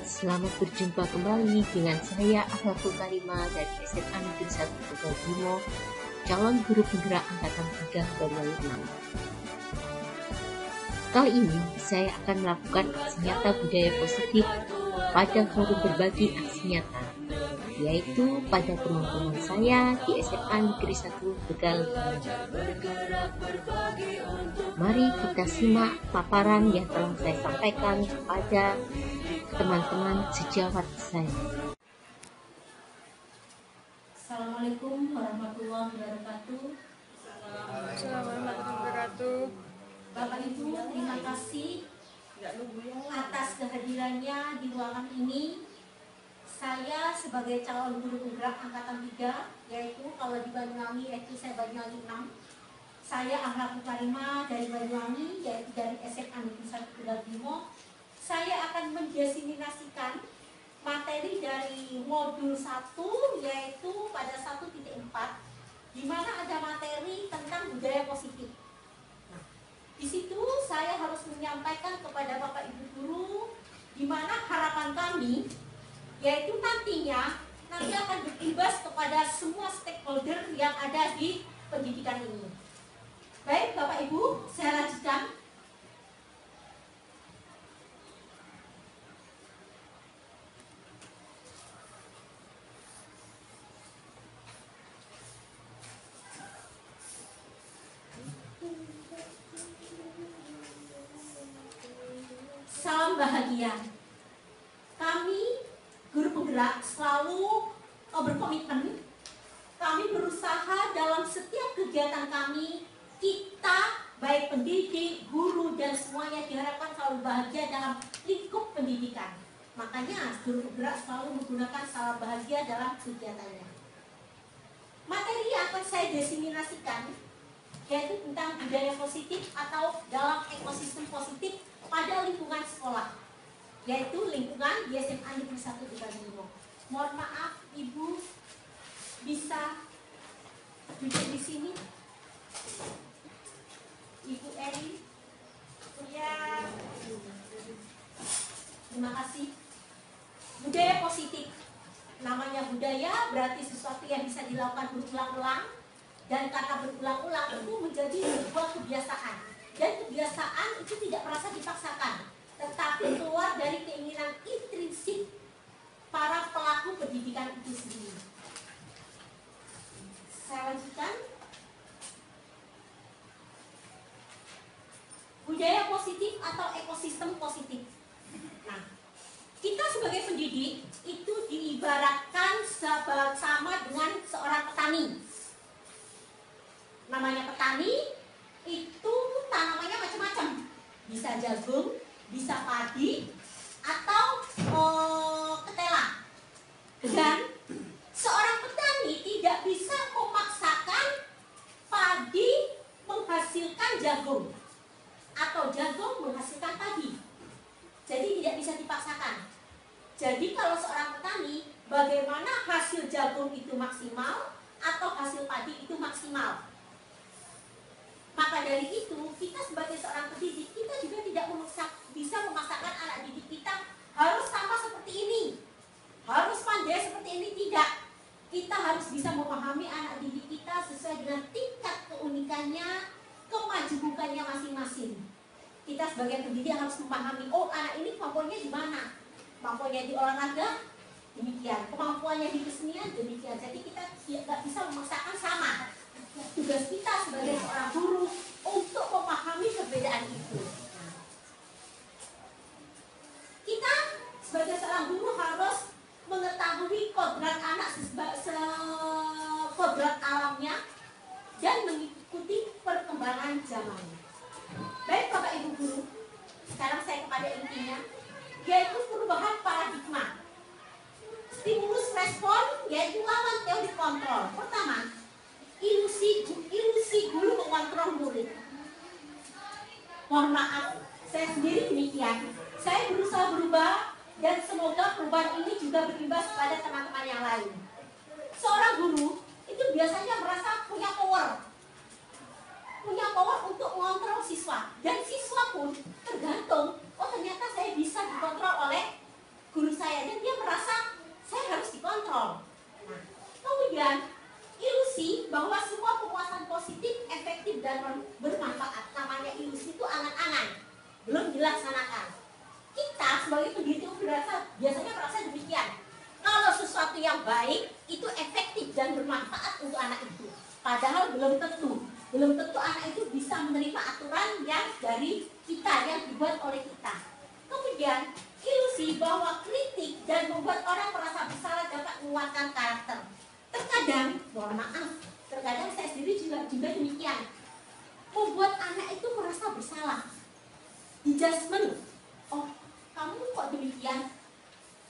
Selamat berjumpa kembali dengan saya Akhlakul Karimah dari SMA Negeri 1 Tegal Bimo, calon guru penggerak angkatan 3 Banyuwangi 6. Kali ini saya akan melakukan aksi nyata budaya positif pada forum berbagi aksi nyata, yaitu pada teman-teman saya di SMA Negeri 1 Tegal Bimo. Mari kita simak paparan yang telah saya sampaikan kepada teman-teman sejawat saya. Assalamualaikum warahmatullahi wabarakatuh. Assalamualaikum warahmatullahi wabarakatuh. Bapak Ibu, terima kasih atas kehadirannya di ruangan ini. Saya sebagai calon guru penggerak angkatan 3, yaitu kalau di Banyuwangi yaitu saya Banyuwangi 6. Saya Akhlakul Karimah dari Banyuwangi, yaitu dari SMA Negeri 1 Tegal Bimo. Saya akan mendiseminasikan materi dari modul 1, yaitu pada 1.4, di mana ada materi tentang budaya positif. Nah, di situ saya harus menyampaikan kepada Bapak Ibu guru, di mana harapan kami, yaitu nanti akan berimbas kepada semua stakeholder yang ada di pendidikan ini. Baik Bapak Ibu, saya lanjutkan. Salam bahagia. Kami guru penggerak selalu berkomitmen. Kami berusaha dalam setiap kegiatan kami, kita baik pendidik, guru dan semuanya diharapkan selalu bahagia dalam lingkup pendidikan. Makanya guru penggerak selalu menggunakan salam bahagia dalam kegiatannya. Materi yang akan saya diseminasikan yaitu tentang budaya positif atau dalam ekosistem positif pada lingkungan sekolah, yaitu lingkungan di SMA Negeri 1 Tegal Bimo. Mohon maaf Ibu, bisa duduk di sini. Ibu Eri, ya. Terima kasih. Budaya positif. Namanya budaya berarti sesuatu yang bisa dilakukan berulang-ulang, dan karena berulang-ulang itu menjadi sebuah kebiasaan. Dan kebiasaan itu tidak merasa dipaksakan, tetapi keluar dari keinginan intrinsik para pelaku pendidikan itu sendiri. Saya lanjutkan. Budaya positif atau ekosistem positif. Nah, kita sebagai pendidik itu diibaratkan sama dengan seorang petani. Namanya petani itu tanamannya macam-macam, bisa jagung, bisa padi, atau ketela. Dan seorang petani tidak bisa memaksakan padi menghasilkan jagung atau jagung menghasilkan padi. Jadi tidak bisa dipaksakan. Jadi kalau seorang petani, bagaimana hasil jagung itu maksimal atau hasil padi itu maksimal? Maka dari itu, kita sebagai seorang pendidik, kita juga tidak bisa memaksakan anak didik kita harus sama seperti ini, harus pandai seperti ini, tidak. Kita harus bisa memahami anak didik kita sesuai dengan tingkat keunikannya, kemajemukannya masing-masing. Kita sebagai pendidik harus memahami, oh anak ini kemampuannya di mana? Kemampuannya di olahraga, demikian. Kemampuannya di kesenian, demikian. Jadi kita tidak bisa memaksakan sama. Tugas kita sebagai seorang guru untuk memahami perbedaan itu. Kita sebagai seorang guru harus mengetahui kodrat anak kodrat alamnya dan mengikuti perkembangan zaman. Baik Bapak Ibu guru, sekarang saya kepada intinya, yaitu perubahan paradigma. Stimulus respon yaitu lawan teori kontrol. Pertama, ilusi guru mengontrol murid. Mohon maaf, saya sendiri demikian. Saya berusaha berubah dan semoga perubahan ini juga berimbas pada teman-teman yang lain. Seorang guru itu biasanya merasa punya power untuk mengontrol siswa, dan siswa pun tergantung, oh ternyata saya bisa dikontrol oleh guru saya. sebagai pendidik berasa biasanya merasa demikian. Kalau sesuatu yang baik itu efektif dan bermanfaat untuk anak itu. Padahal belum tentu anak itu bisa menerima aturan yang dari kita, yang dibuat oleh kita. Kemudian ilusi bahwa kritik dan membuat orang merasa bersalah dapat menguatkan karakter. Terkadang, mohon maaf, terkadang saya sendiri juga demikian. Membuat anak itu merasa bersalah. Di judgment, oh kamu kok demikian?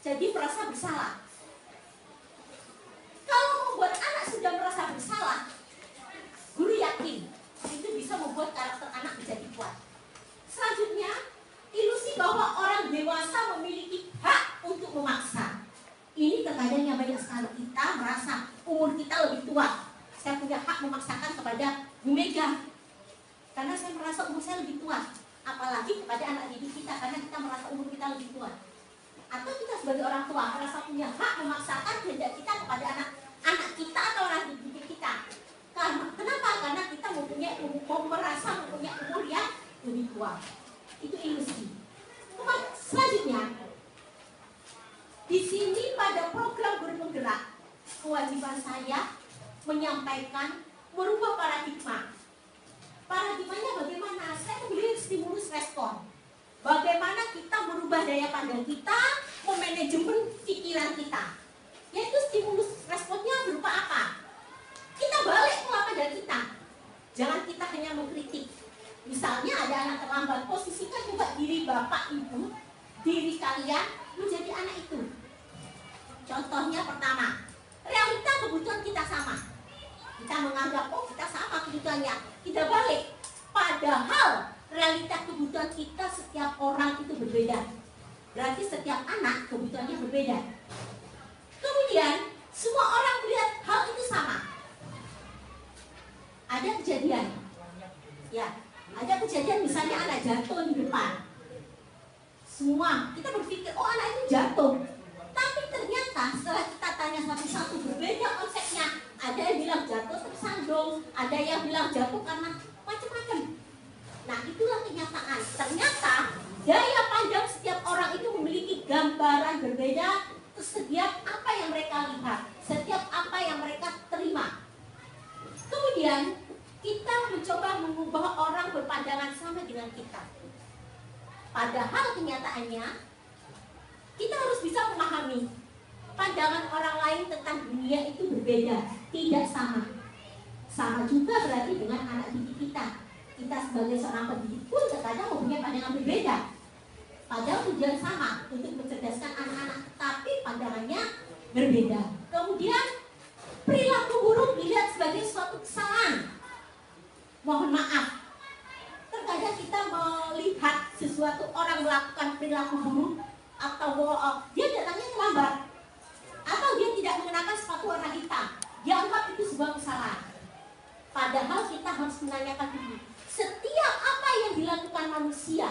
Jadi merasa bersalah. Kalau membuat anak sudah merasa bersalah, guru yakin itu bisa membuat karakter anak menjadi kuat. Selanjutnya, ilusi bahwa orang dewasa memiliki hak untuk memaksa. Ini terkadang yang banyak sekali kita merasa umur kita lebih tua. Saya punya hak memaksakan kepada Bu Mega karena saya merasa umur saya lebih tua. Apalagi kepada anak didik kita karena kita merasa umur kita lebih tua. Atau kita sebagai orang tua merasa punya hak memaksakan kehendak kita kepada anak kita atau anak didik kita. Kenapa? Karena kita merasa mempunyai umur yang lebih tua. Itu ilusi. Selanjutnya, di sini pada program Guru Penggerak, kewajiban saya menyampaikan merubah paradigma. Paradigmanya bagaimana? Saya membeli stimulus respon. Bagaimana kita merubah daya pandang kita, memanajemen pikiran kita. Yaitu stimulus responnya berupa apa? Kita balik pola pandang kita. Jangan kita hanya mengkritik. Misalnya ada anak terlambat, posisikan coba diri bapak ibu, diri kalian menjadi anak itu. Contohnya pertama, realita kebutuhan kita sama. Kita menganggap, oh kita sama kebutuhannya. Kita balik. Padahal realita kebutuhan kita setiap orang itu berbeda. Berarti setiap anak kebutuhannya berbeda. Kemudian, semua orang melihat hal itu sama. Ada kejadian. Ya, ada kejadian misalnya anak jatuh di depan. Semua kita berpikir, oh anak itu jatuh. Tapi ternyata setelah kita tanya satu-satu berbeda konsepnya. Ada yang bilang jatuh tersandung, ada yang bilang jatuh karena macam-macam. Nah itulah kenyataan. Ternyata daya pandang setiap orang itu memiliki gambaran berbeda setiap apa yang mereka lihat, setiap apa yang mereka terima. Kemudian kita mencoba mengubah orang berpandangan sama dengan kita. Padahal kenyataannya kita harus bisa memahami pandangan orang lain tentang dunia itu berbeda, tidak sama. Sama juga berarti dengan anak didik kita. Kita sebagai seorang pendidik pun terkadang mempunyai pandangan berbeda. Padahal tujuan sama untuk mencerdaskan anak-anak, tapi pandangannya berbeda. Kemudian perilaku buruk dilihat sebagai suatu kesalahan. Mohon maaf, terkadang kita melihat sesuatu orang melakukan perilaku buruk atau dia datangnya terlambat, atau dia tidak mengenakan sepatu warna hitam, dianggap itu sebuah kesalahan. Padahal kita harus menanyakan diri, setiap apa yang dilakukan manusia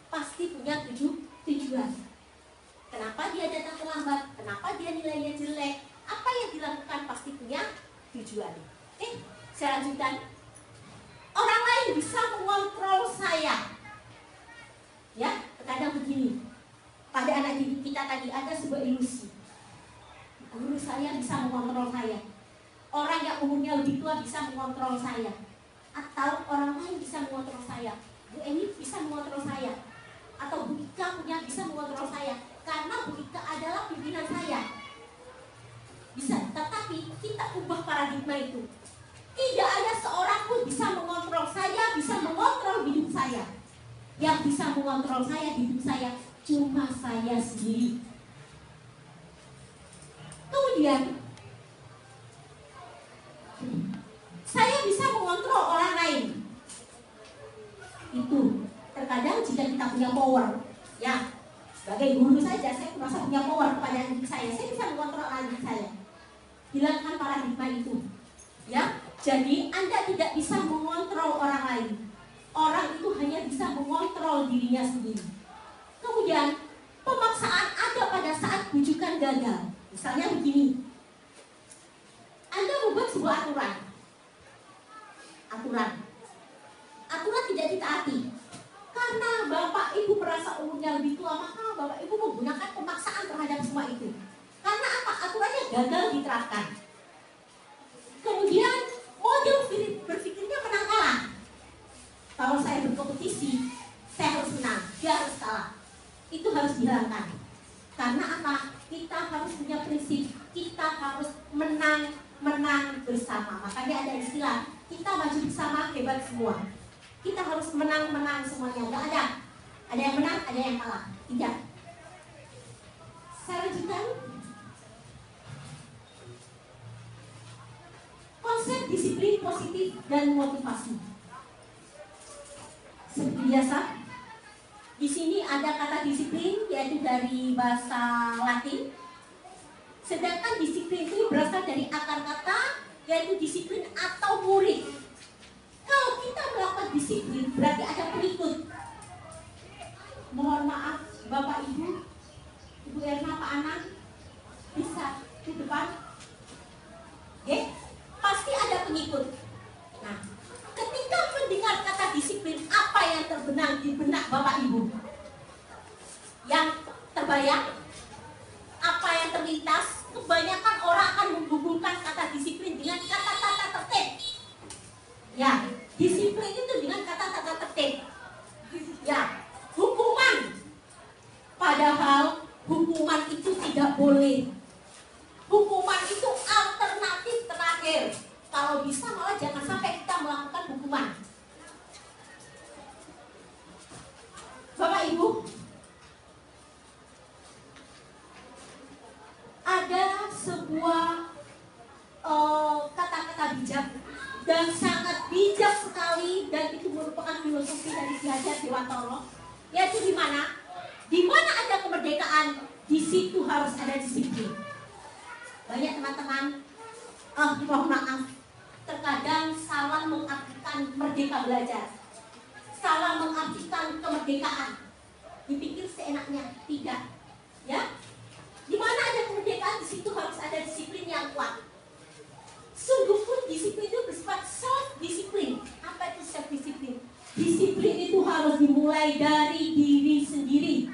pasti punya tujuan. Kenapa dia datang terlambat? Kenapa dia nilainya jelek? Apa yang dilakukan pasti punya tujuan. Oke, saya lanjutkan. Orang lain bisa mengontrol saya. Ya, terkadang begini. Pada anak didik kita tadi ada sebuah ilusi. Guru saya bisa mengontrol saya. Orang yang umurnya lebih tua bisa mengontrol saya. Atau orang lain bisa mengontrol saya. Bu Eni bisa mengontrol saya. Atau Bu Ika punya bisa mengontrol saya. Karena Bu Ika adalah pimpinan saya. Bisa, tetapi kita ubah paradigma itu. Tidak ada seorang pun bisa mengontrol saya, bisa mengontrol hidup saya. Yang bisa mengontrol saya, hidup saya, cuma saya sendiri. Kemudian saya bisa mengontrol orang lain. Itu terkadang jika kita punya power, ya, sebagai guru saja saya merasa punya power kepada diri saya bisa mengontrol diri saya. Hilangkan paradigma itu, ya. Jadi Anda tidak bisa mengontrol orang lain. Orang itu hanya bisa mengontrol dirinya sendiri. Kemudian pemaksaan ada pada saat bujukan gagal. Misalnya begini, Anda membuat sebuah aturan tidak ditaati karena bapak ibu merasa umurnya lebih tua maka Bapak Ibu menggunakan pemaksaan terhadap semua itu. Karena apa? Aturannya gagal diterapkan. Kemudian model berpikirnya menang kalah. Kalau saya berkompetisi, saya harus menang, dia harus kalah. Itu harus dihilangkan. Karena apa? Kita harus punya prinsip, kita harus menang bersama. Makanya ada istilah, kita maju bersama, hebat semua. Kita harus menang semuanya. Enggak ada. Ada yang menang, ada yang kalah. Tidak. Saya lanjutkan. Konsep disiplin positif dan motivasi. Seperti biasa, di sini ada kata disiplin, yaitu dari bahasa Latin. Sedangkan disiplin itu berasal dari akar kata, yaitu disiplin atau murid. Kalau kita melakukan disiplin, berarti ada pengikut. Mohon maaf, Bapak Ibu, Ibu Erna, Pak Anang, bisa di depan. Oke? Pasti ada pengikut. Nah, ketika mendengar kata disiplin, apa yang terbenang di benak Bapak Ibu? Yang terbayang? Apa yang terlintas? Kebanyakan orang akan menghubungkan kata disiplin dengan kata-kata tertib. Ya, disiplin itu dengan kata-kata tertib. Ya, hukuman. Padahal hukuman itu tidak boleh. Hukuman itu alternatif terakhir. Kalau bisa malah jangan sampai kita melakukan hukuman. Bapak Ibu, ada sebuah kata-kata bijak dan sangat bijak sekali, dan itu merupakan filosofi dari Ki Hajar Dewantara, yaitu di mana ada kemerdekaan, di situ harus ada disiplin. Banyak teman-teman, mohon maaf, terkadang salah mengartikan merdeka belajar, salah mengartikan kemerdekaan. Dipikir seenaknya, tidak. Ya, di mana ada kemerdekaan, di situ harus ada disiplin yang kuat. Sungguh pun disiplin itu bersifat self-disiplin. Apa itu self-disiplin? Disiplin itu harus dimulai dari diri sendiri.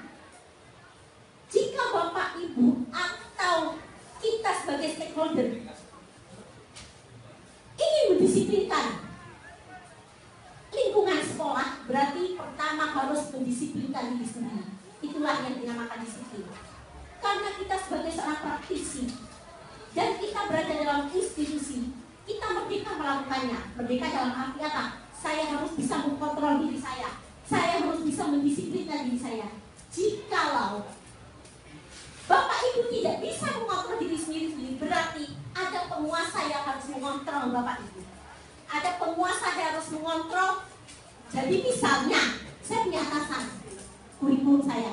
Jika Bapak Ibu atau kita sebagai stakeholder ingin mendisiplinkan lingkungan sekolah, berarti pertama harus mendisiplinkan diri sendiri. Itulah yang dinamakan disiplin. Karena kita sebagai seorang praktisi dan kita berada dalam institusi, kita merdeka melakukannya. Merdeka dalam arti apa? Saya harus bisa mengkontrol diri saya harus bisa mendisiplinkan diri saya. Jikalau Bapak Ibu tidak bisa mengontrol diri sendiri, berarti ada penguasa yang harus mengontrol Bapak Ibu. Ada penguasa yang harus mengontrol. Jadi misalnya, saya punya atasan, kurikulum saya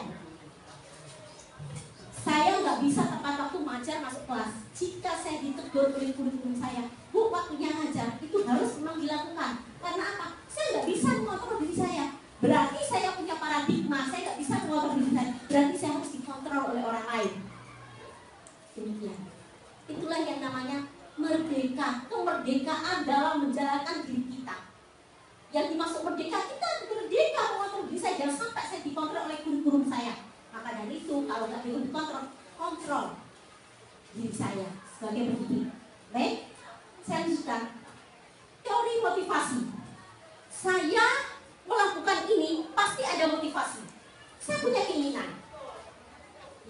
nggak bisa tepat waktu mengajar masuk kelas. Jika saya ditegur oleh kurikulum saya, Bu, waktunya ngajar, itu harus memang dilakukan. Karena apa? Saya nggak bisa mengontrol diri saya. Berarti saya punya paradigma, saya nggak bisa mengontrol diri saya. Berarti saya harus dikontrol oleh orang lain. Demikian. Itulah yang namanya merdeka, kemerdekaan dalam menjalankan diri kita. Yang dimaksud merdeka, kita merdeka mengontrol diri saya. Jangan sampai saya dikontrol oleh kurikulum saya. Maka dari itu, kalau nggak bisa dikontrol, kontrol diri saya sebagai pendidik. Baik, saya lanjutkan. Teori motivasi. Saya melakukan ini pasti ada motivasi. Saya punya keinginan.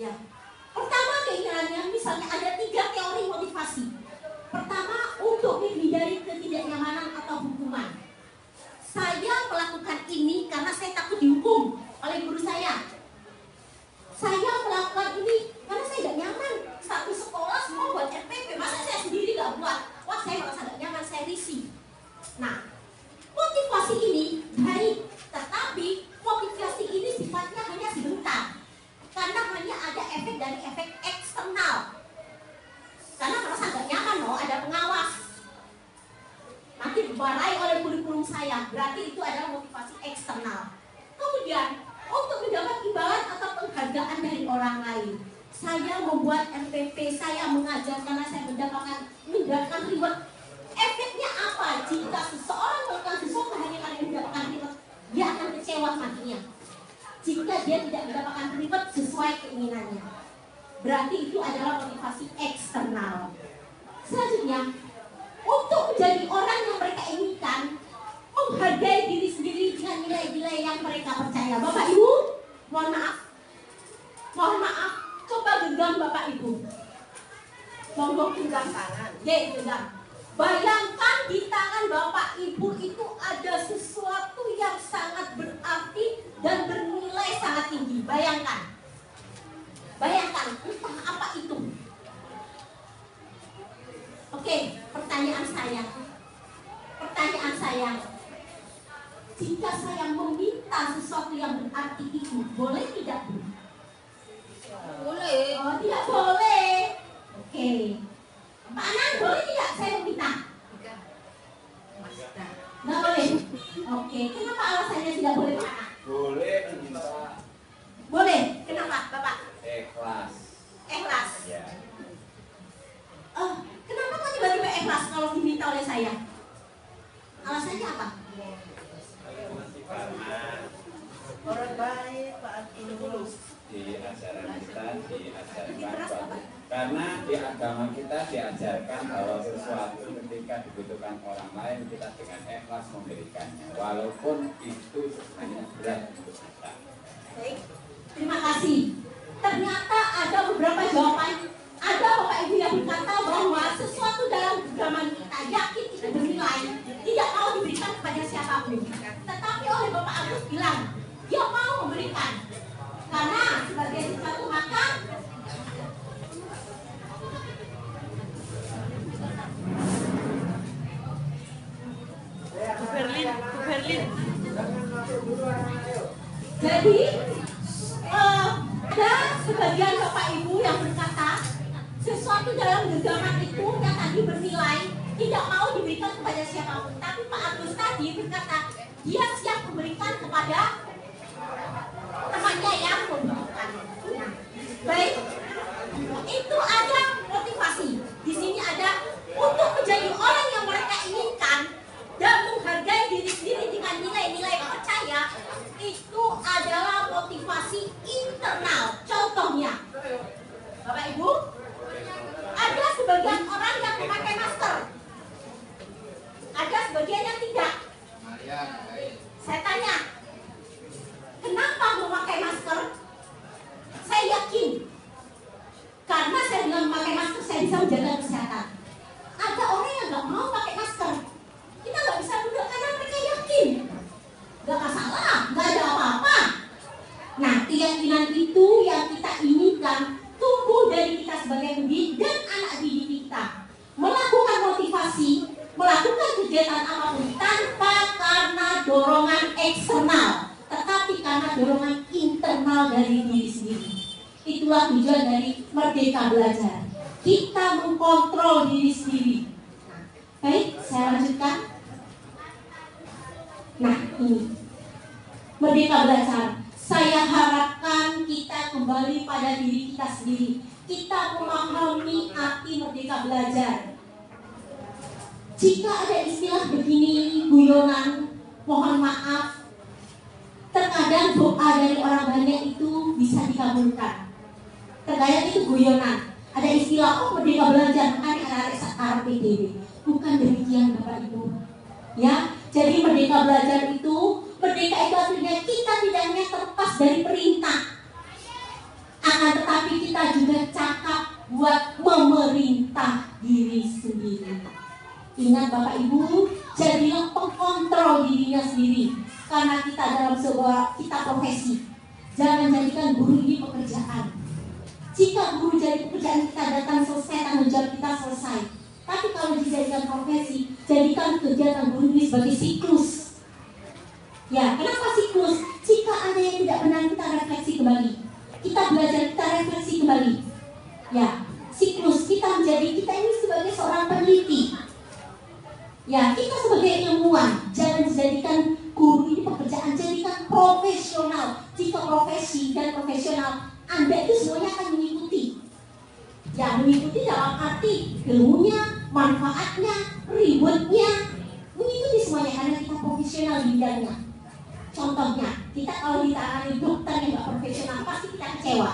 Ya. Pertama keinginannya, misalnya ada 3 teori motivasi. Pertama, untuk menghindari ketidaknyamanan atau hukuman. Saya melakukan ini karena saya takut dihukum oleh guru saya. Saya melakukan ini karena saya gak nyaman. Satu sekolah semua buat RPP, masa saya sendiri gak buat? Wah, saya merasa gak nyaman, saya risih. Nah, motivasi ini baik, tetapi motivasi ini sifatnya hanya sebentar. Karena hanya ada efek dari efek eksternal. Karena merasa gak nyaman loh, ada pengawas. Nanti dimarahi oleh kurikulum saya, berarti itu adalah motivasi eksternal. Kemudian, untuk mendapat imbalan atau penghargaan dari orang lain, saya membuat RPP, saya mengajar karena saya mendapatkan reward. Efeknya apa? Jika seseorang melakukan sesuatu hanya karena mendapatkan reward, dia akan kecewa matinya. jika dia tidak mendapatkan reward sesuai keinginannya. Berarti itu adalah motivasi eksternal. Selanjutnya, untuk menjadi orang yang mereka inginkan, menghargai diri sendiri dengan nilai-nilai yang mereka percaya. Bapak Ibu, mohon maaf, coba genggam Bapak Ibu. Monggo genggam tangan. Genggam. Bayangkan di tangan Bapak Ibu itu ada sesuatu yang sangat berarti dan bernilai sangat tinggi. Bayangkan, entah apa itu. Oke, pertanyaan saya, jika saya meminta sesuatu yang berarti itu, boleh tidak, Bu? Boleh. Oh, tidak boleh. Oke. Pak Anan, boleh tidak saya meminta? Nggak boleh. Oke, kenapa alasannya tidak boleh, Pak Anan? Boleh meminta. Boleh. Kenapa, Bapak? Ikhlas. Ikhlas. Ya. Kenapa kok tiba-tiba ikhlas kalau diminta oleh saya? Alasannya apa? Karena Orang baik, Pak Tulus. di ajaran kita diajarkan karena di agama kita diajarkan bahwa sesuatu ketika dibutuhkan orang lain kita dengan ikhlas memberikannya walaupun itu hanya berat untuk kita. Baik, terima kasih. Ternyata ada beberapa jawaban. Ada Bapak Ibu yang berkata bahwa sesuatu dalam agama kita yakin itu bernilai, tidak mau diberikan kepada siapapun. Tetapi oleh Bapak Agus bilang dia mau memberikan karena sebagai sesuatu maka Berlin. jadi ada sebagian Bapak Ibu yang berkata sesuatu dalam genggaman itu yang tadi bernilai tidak mau diberikan kepada siapapun. Tapi Pak Agus tadi berkata dia siap memberikan kepada temannya yang membutuhkan. Baik, itu ada motivasi. Di sini ada untuk menjadi orang yang mereka inginkan dan menghargai diri sendiri dengan nilai-nilai percaya. Itu adalah motivasi internal. Contohnya, Bapak Ibu, ada sebagian orang yang memakai masker, ada sebagian yang tidak. Saya tanya, kenapa memakai masker? Saya yakin karena saya dengan memakai masker saya bisa menjaga kesehatan. Ada orang yang nggak mau pakai masker, kita nggak bisa duduk karena mereka yakin nggak masalah, nggak ada apa-apa. Nah, keyakinan itu yang kita inginkan tumbuh dari kita sebagai pendidik dan anak didik kita melakukan motivasi, melakukan kegiatan apapun tanpa karena dorongan eksternal, tetapi karena dorongan internal dari diri sendiri. Itulah tujuan dari Merdeka Belajar. Kita mengkontrol diri sendiri. Baik, saya lanjutkan. Nah, ini Merdeka Belajar. Saya harapkan kita kembali pada diri kita sendiri. Kita memahami arti Merdeka Belajar. Jika ada istilah begini, guyonan, mohon maaf, terkadang doa dari orang banyak itu bisa dikabulkan. Terkadang itu guyonan. Ada istilah, oh Merdeka Belajar, makanya anak-anak PDB. Bukan demikian Bapak Ibu. Ya, jadi Merdeka Belajar itu, merdeka itu artinya kita tidak hanya terlepas dari perintah, akan tetapi kita juga cakap buat memerintah diri sendiri. Ingat Bapak Ibu, jadilah pengkontrol dirinya sendiri. Karena kita dalam sebuah profesi. Jangan jadikan guru ini pekerjaan. Jika guru jadi pekerjaan kita datang selesai, tanggung jawab kita selesai. Tapi kalau dijadikan profesi, jadikan kegiatan guru ini sebagai siklus. Ya, kenapa siklus? Jika ada yang tidak benar, kita refleksi kembali. Kita belajar, kita refleksi kembali. Ya, siklus kita ini sebagai seorang peneliti. Ya, kita sebagai ilmuwan, jangan dijadikan guru ini pekerjaan, jadikan profesional. Jika profesi dan profesional, Anda itu semuanya akan mengikuti. Ya, mengikuti dalam arti ilmunya, manfaatnya, rewardnya, mengikuti semuanya karena kita profesional di bidangnya. Contohnya, kita kalau ditangani dokter yang nggak profesional, pasti kita kecewa.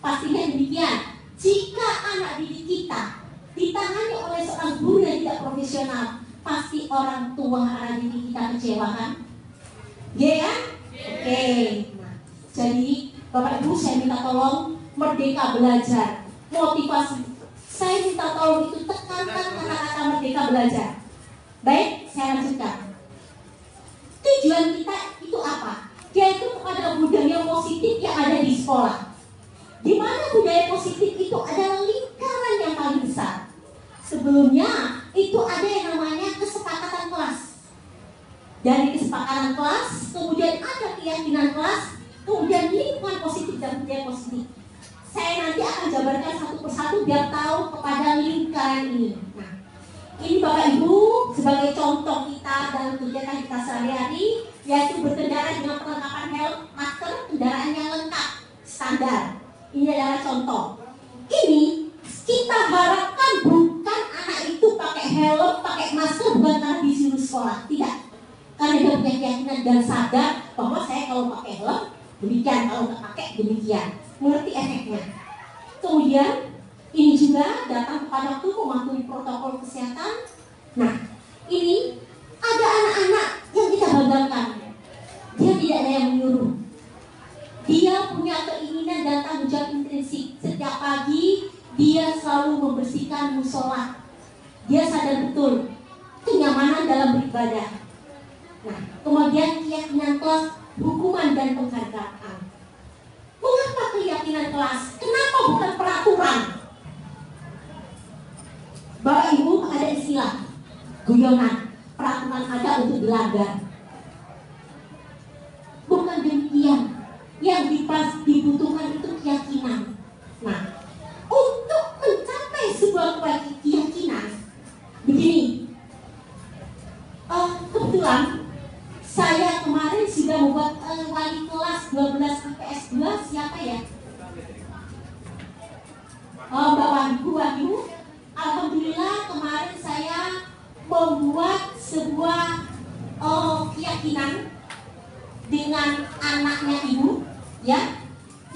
Pastinya demikian. Jika anak didik kita ditangani oleh seorang guru yang tidak profesional, pasti orang tua anak didik kita kecewa kan? Iya kan? Oke. Nah, jadi Bapak Ibu, saya minta tolong Merdeka Belajar, motivasi. Saya minta tolong itu tekankan kata-kata Merdeka Belajar. Baik, saya lanjutkan. Tujuan kita itu apa? Yaitu kepada budaya positif yang ada di sekolah. Di mana budaya positif itu adalah lingkaran yang paling besar. Sebelumnya itu ada yang namanya kesepakatan kelas. Dari kesepakatan kelas, kemudian ada keyakinan kelas, kemudian lingkungan positif dan budaya positif. Saya nanti akan jabarkan satu persatu biar tahu kepada lingkaran ini. Nah, ini Bapak Ibu sebagai contoh kita dalam kegiatan kita sehari-hari, yaitu berkendara dengan perlengkapan helm, masker, kendaraan yang lengkap, standar. Ini adalah contoh. Ini kita harapkan bukan anak itu pakai helm, pakai masker bukan karena disuruh sekolah, tidak. Karena dia punya keyakinan dan sadar bahwa saya kalau pakai helm demikian, kalau nggak pakai demikian, mengerti efeknya. Kemudian ini juga datang kepada waktu mematuhi protokol kesehatan. Nah, ini ada anak-anak yang kita banggakan. Dia tidak ada yang menyuruh. Dia punya keinginan dan tanggung jawab intrinsik. Setiap pagi dia selalu membersihkan musola. Dia sadar betul kenyamanan dalam beribadah. Nah, kemudian keyakinan kelas, hukuman dan penghargaan. Mengapa keyakinan kelas? Kenapa bukan peraturan? Bapak Ibu, ada istilah guyonan, peraturan ada untuk dilanggar. Bukan demikian. Yang dibutuhkan itu keyakinan. Nah, untuk mencapai sebuah keyakinan, begini. Kebetulan saya kemarin sudah membuat wali kelas 12 IPS 2. Siapa ya? Mbak Wahyu. Alhamdulillah kemarin saya membuat sebuah keyakinan dengan anaknya ibu, ya,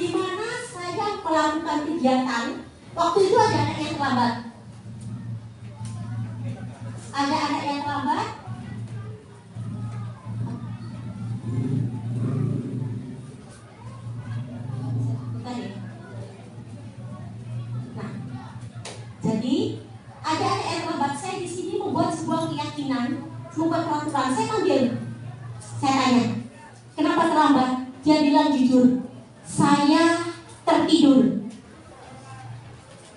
di mana saya melakukan kegiatan. Waktu itu ada anak yang terlambat. Ada anak yang terlambat. Nah, jadi ada anak yang terlambat. Saya di sini membuat sebuah keyakinan, membuat peraturan. Saya panggil, saya tanya, kenapa terlambat? Dia bilang jujur, saya tertidur.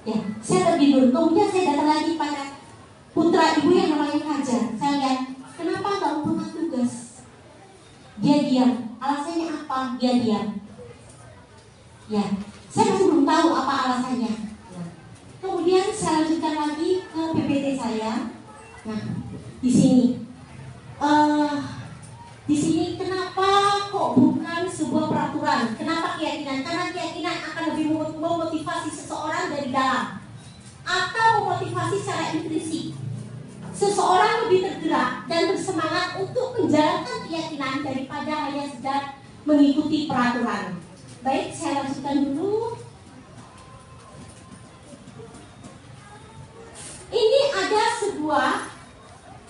Ya, saya tertidur. Kemudian saya datang lagi pada putra ibu yang namanya Fajar. Saya lihat, kenapa nggak membuat tugas? Dia diam. Alasannya apa? Dia diam. Ya, saya masih belum tahu apa alasannya. Ya. Kemudian saya lanjutkan lagi ke PPT saya. Nah, di sini. Di sini kenapa kok bukan sebuah peraturan? Kenapa keyakinan? Karena keyakinan akan lebih memotivasi seseorang dari dalam atau memotivasi secara intrinsik. Seseorang lebih tergerak dan bersemangat untuk menjalankan keyakinan daripada hanya sedang mengikuti peraturan. Baik, saya lanjutkan dulu. Ini ada sebuah,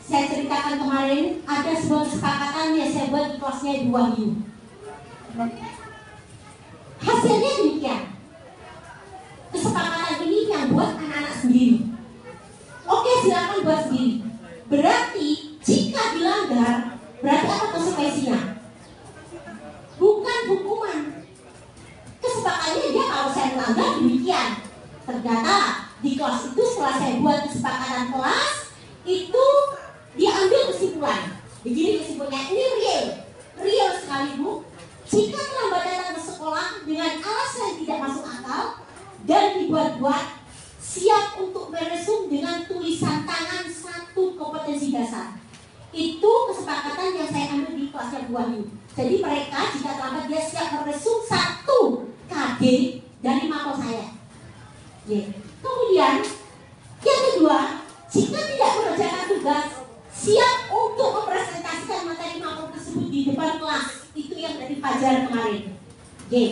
saya ceritakan kemarin, ada sebuah kesepakatan yang saya buat di kelasnya Ibu Wahyu. Hasilnya demikian. Kesepakatan ini yang buat anak-anak sendiri. Oke, silakan buat sendiri. Berarti jika dilanggar, berarti apa konsekuensinya? Bukan hukuman. Kesepakatannya dia kalau saya melanggar demikian. Ternyata di kelas itu setelah saya buat kesepakatan kelas itu diambil kesimpulan. Begini kesimpulannya, ini real sekali Bu. Jika terlambat datang ke sekolah dengan alasan tidak masuk akal dan dibuat-buat, siap untuk meresum dengan tulisan tangan 1 kompetensi dasar. Itu kesepakatan yang saya ambil di kelasnya Bu Wahyu. Jadi mereka jika terlambat dia siap meresum 1 KD dari mapel saya. Kemudian yang kedua, jika tidak mengerjakan tugas, siap untuk mempresentasikan materi mapel tersebut di depan kelas. Itu belajar kemarin. Oke.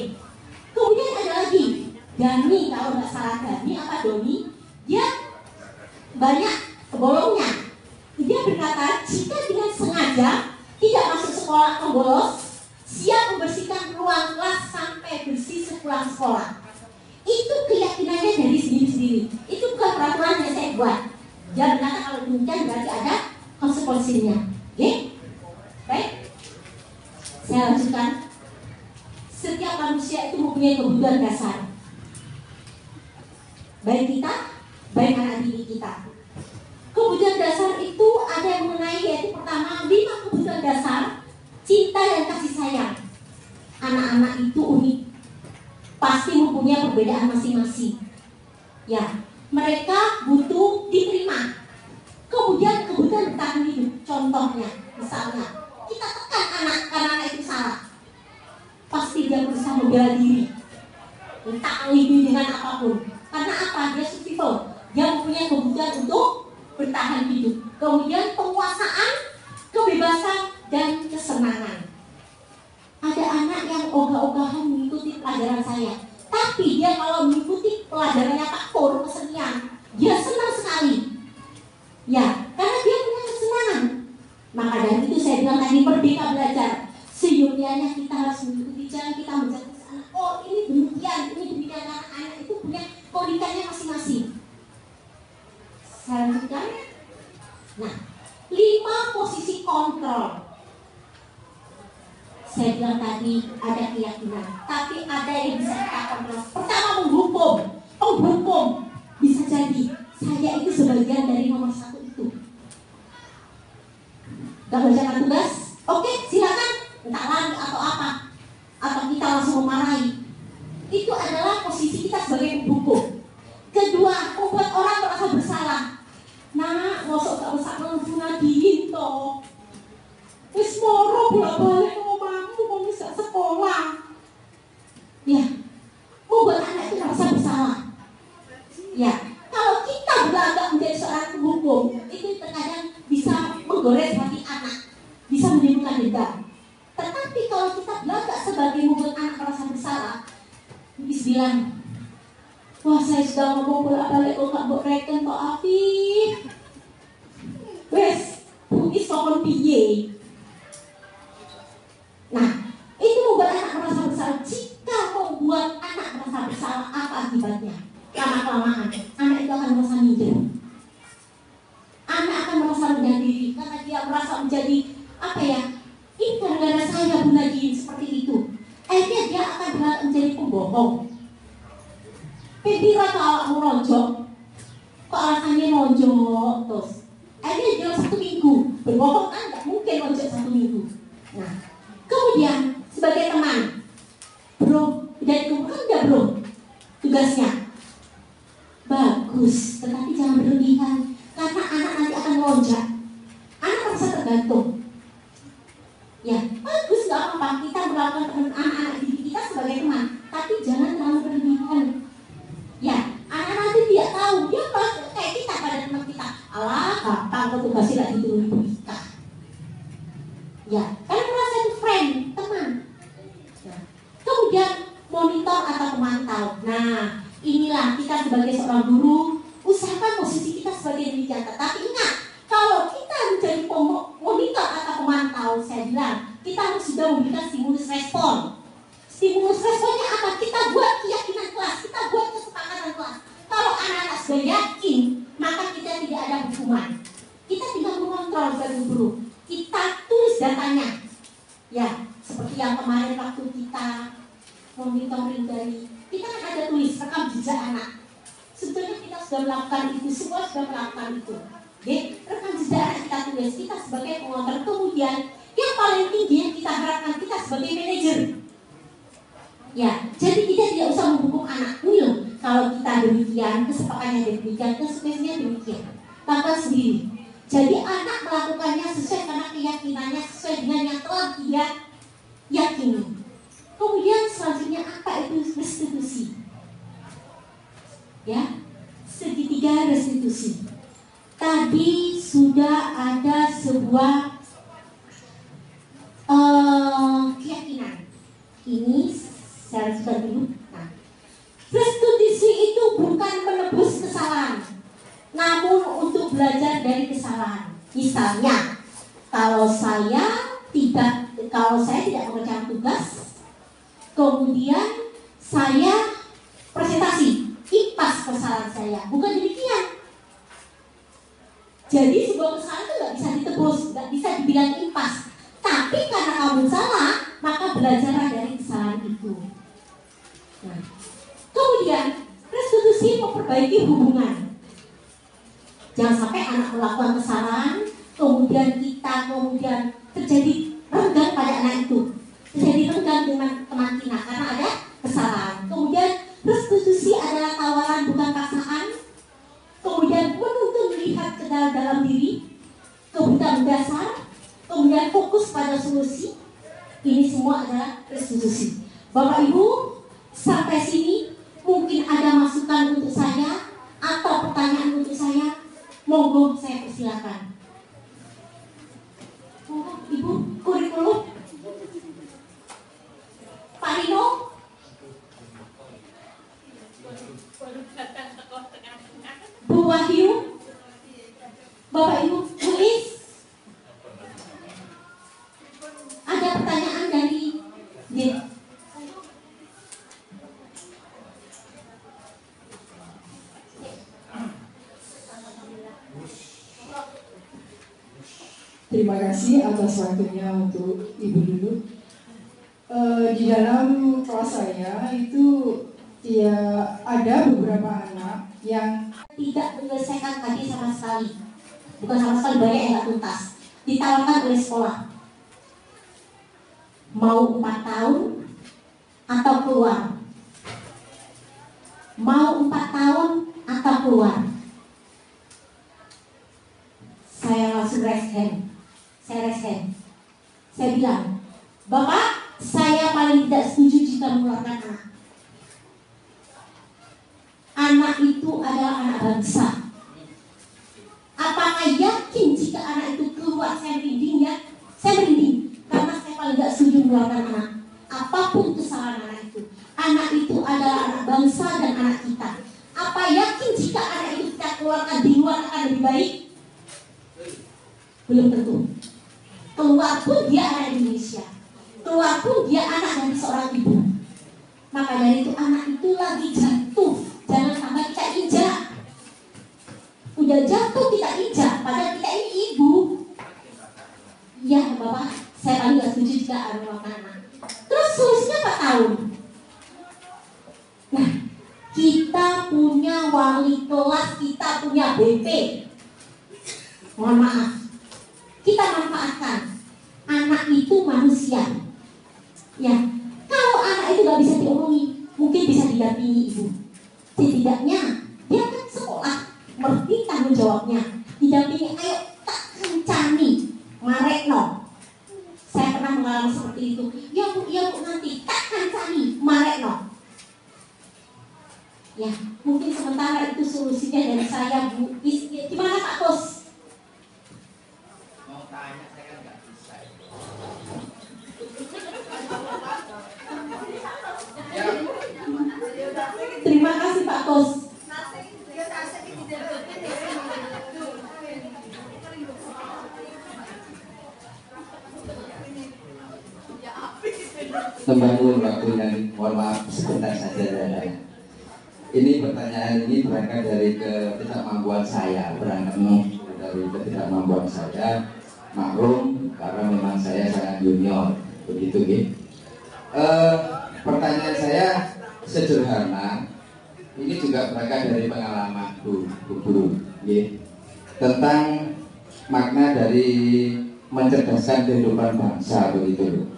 Kemudian ada lagi Dani, kalau nggak salah Dani apa Doni, dia banyak bolongnya. Dia berkata, jika dengan sengaja tidak masuk sekolah atau bolos, siap membersihkan ruang kelas sampai bersih sepulang sekolah. Itu keyakinannya dari sendiri-sendiri. Itu bukan peraturan yang saya buat. Dia berkata kalau demikian berarti ada konsekuensinya. Oke? Baik. Saya lanjutkan. Setiap manusia itu mempunyai kebutuhan dasar. Baik kita, baik anak didik kita. Kebutuhan dasar itu ada yang mengenai, yaitu pertama 5 kebutuhan dasar: cinta dan kasih sayang. Anak-anak itu unik, pasti mempunyai perbedaan masing-masing. Ya, mereka butuh diterima. Kemudian kebutuhan bertahan hidup. Contohnya, misalnya kita tekan anak karena anak itu salah, pasti dia berusaha membela diri, entah alibi dengan apapun. Karena apa? Dia survival. Dia mempunyai kebutuhan untuk bertahan hidup. Kemudian penguasaan, kebebasan, dan kesenangan. Ada anak yang ogah-ogahan mengikuti pelajaran saya, tapi dia kalau mengikuti pelajarannya Pak Pur, kesenian, dia senang sekali. Ya, karena dia punya kesenangan. Maka dari itu saya bilang tadi, merdeka belajar. Seyogianya kita harus mengikuti jalan, kita menjadi sana. Oh, ini demikian, ini demikian. Anak-anak itu punya keunikannya masing-masing. Saya lanjutkan. Nah, 5 posisi kontrol. Saya bilang tadi ada keyakinan, tapi ada yang bisa kita kontrol. Pertama, menghukum. Menghukum bisa jadi saya itu sebagian dari nomor 1 itu. Gak mengerjakan tugas? Oke, silakan. Entah lagi atau apa, atau kita langsung memarahi. Itu adalah posisi kita sebagai penghukum. Kedua, membuat orang merasa bersalah. Nah, mosok gak usah ngelunadiin toh. Wis moro bolak-balik omamu mau bisa sekolah. Ya, membuat anak itu merasa bersalah. Ya, kalau kita berlagak menjadi seorang penghukum, itu terkadang bisa menggores hati anak, bisa menimbulkan dendam. Tetapi kalau kita belagak sebagai membuat anak merasa bersalah, Bis bilang, wah saya sudah ngomong bolak-balik kok gak mbok reken tok Afif. Wes, Bugis kokon piye. Nah, itu membuat anak merasa bersalah. Jika membuat anak merasa bersalah, apa akibatnya? Lama-kelamaan, anak itu akan merasa minder. Anak akan merasa rendah diri karena dia merasa menjadi apa ya? Ini gara-gara saya Bu Nadine seperti itu. Akhirnya dia akan menjadi pembohong. Pipira kalau kamu lonjok, kok alasannya lonjok terus. Akhirnya dia 1 minggu berbohong kan nggak mungkin lonjok 1 minggu. Nah, kemudian sebagai teman, bro, dan kemudian udah bro, tugasnya bagus, tetapi jangan berlebihan karena anak nanti akan lonjak. Anak merasa tergantung. Ya, bagus nggak apa-apa kita melakukan anak-anak didik kita sebagai teman, tapi jangan terlalu berlebihan. Ya, anak nanti tidak tahu dia kayak kita pada teman kita. Alah, gampang kok tugasnya lagi turun ibu kita. Ya, karena merasa itu friend, teman. Nah, kemudian monitor atau pemantau. Nah, inilah kita sebagai seorang guru, usahakan posisi kita sebagai demikian. Tapi ingat, kalau kita menjadi monitor atau pemantau, saya bilang kita harus sudah memberikan stimulus respon. Stimulus responnya apa? Kita buat keyakinan kelas, kita buat kesepakatan kelas. Kalau anak-anak sudah yakin, maka kita tidak ada hukuman. Kita tinggal mengontrol sebagai guru. Kita tulis datanya. Ya, seperti yang kemarin waktu kita monitoring dari, kita kan ada tulis rekam jejak anak. Sebetulnya kita sudah melakukan itu, semua sudah melakukan itu. Rekam jejak anak kita tulis, kita sebagai pengontrol. Kemudian yang paling tinggi yang kita harapkan kita sebagai manajer. Ya, jadi kita tidak usah menghukum anak. Ini loh, kalau kita demikian, kesepakatannya demikian, konsekuensinya demikian. Lakukan sendiri. Jadi anak melakukannya sesuai karena keyakinannya, sesuai dengan yang telah dia yakini. Kemudian selanjutnya apa itu restitusi? Ya, segitiga restitusi. Tadi sudah ada sebuah keyakinan. belajar dari kesalahan. Misalnya, kalau saya tidak mengerjakan tugas, kemudian saya presentasi, impas kesalahan saya. Bukan demikian. Jadi sebuah kesalahan itu nggak bisa ditebus, nggak bisa dibilang impas. Tapi karena kamu salah, maka belajarlah dari kesalahan itu. Nah, kemudian restitusi memperbaiki hubungan. Jangan sampai anak melakukan kesalahan, kemudian terjadi renggang pada anak itu, terjadi renggang dengan teman kita karena ada kesalahan. Kemudian restitusi adalah tawaran bukan paksaan. Kemudian menuntun melihat ke dalam diri, kebutuhan dasar, kemudian fokus pada solusi. Ini semua adalah restitusi. Bapak Ibu, sampai sini mungkin ada masukan untuk saya atau pertanyaan untuk saya. Monggo saya persilakan. Monggo Ibu, kurikulum. Pak Rino. Bu Wahyu, Bapak Ibu, Bu Is, ada pertanyaan dari Terima kasih atas waktunya untuk Ibu dulu. Di dalam kelas saya itu ya ada beberapa anak yang tidak menyelesaikan tadi sama sekali, bukan sama sekali, banyak yang nggak tuntas, ditawarkan oleh sekolah, mau 4 tahun atau keluar, mau 4 tahun atau keluar. Saya langsung raise hand, saya bilang, Bapak, saya paling tidak setuju jika mengeluarkan anak. Anak itu adalah anak bangsa. Apakah yakin jika anak itu keluar? Saya merinding ya. Saya merinding karena saya paling tidak setuju mengeluarkan anak. Apapun kesalahan anak itu. Anak itu adalah anak bangsa dan anak kita. Apa yakin jika anak itu kita keluarkan di luar akan lebih baik? Belum tentu. Keluar pun dia anak Indonesia. Keluar pun dia anak dari seorang ibu. Maka dari itu anak itu lagi jatuh. Jangan sampai kita injak. Udah jatuh kita injak, padahal kita ini ibu. Ya Bapak, saya paling gak setuju jika ada anak. Terus solusinya 4 tahun. Nah, kita punya wali kelas, kita punya BP. Mohon maaf, kita manfaatkan. Anak itu manusia. Ya, kalau anak itu gak bisa diomongi, mungkin bisa didampingi ibu. Setidaknya dia kan sekolah, ngerti tanggung jawabnya. Didampingi, ayo tak kencani, marekno. Saya pernah mengalami seperti itu. Ya bu, nanti tak kencani, marekno. Ya, mungkin sementara itu solusinya dari saya Bu. Gimana Pak Bos? Mau tanya saya kan nggak bisa. Terima kasih Pak Bos. Membangun waktunya, mohon maaf sebentar saja. Ini pertanyaan ini berangkat dari ketidakmampuan saya, maklum karena memang saya sangat junior, begitu gitu. Pertanyaan saya sederhana, ini juga berangkat dari pengalaman Bu Guru, tentang makna dari mencerdaskan kehidupan bangsa, begitu.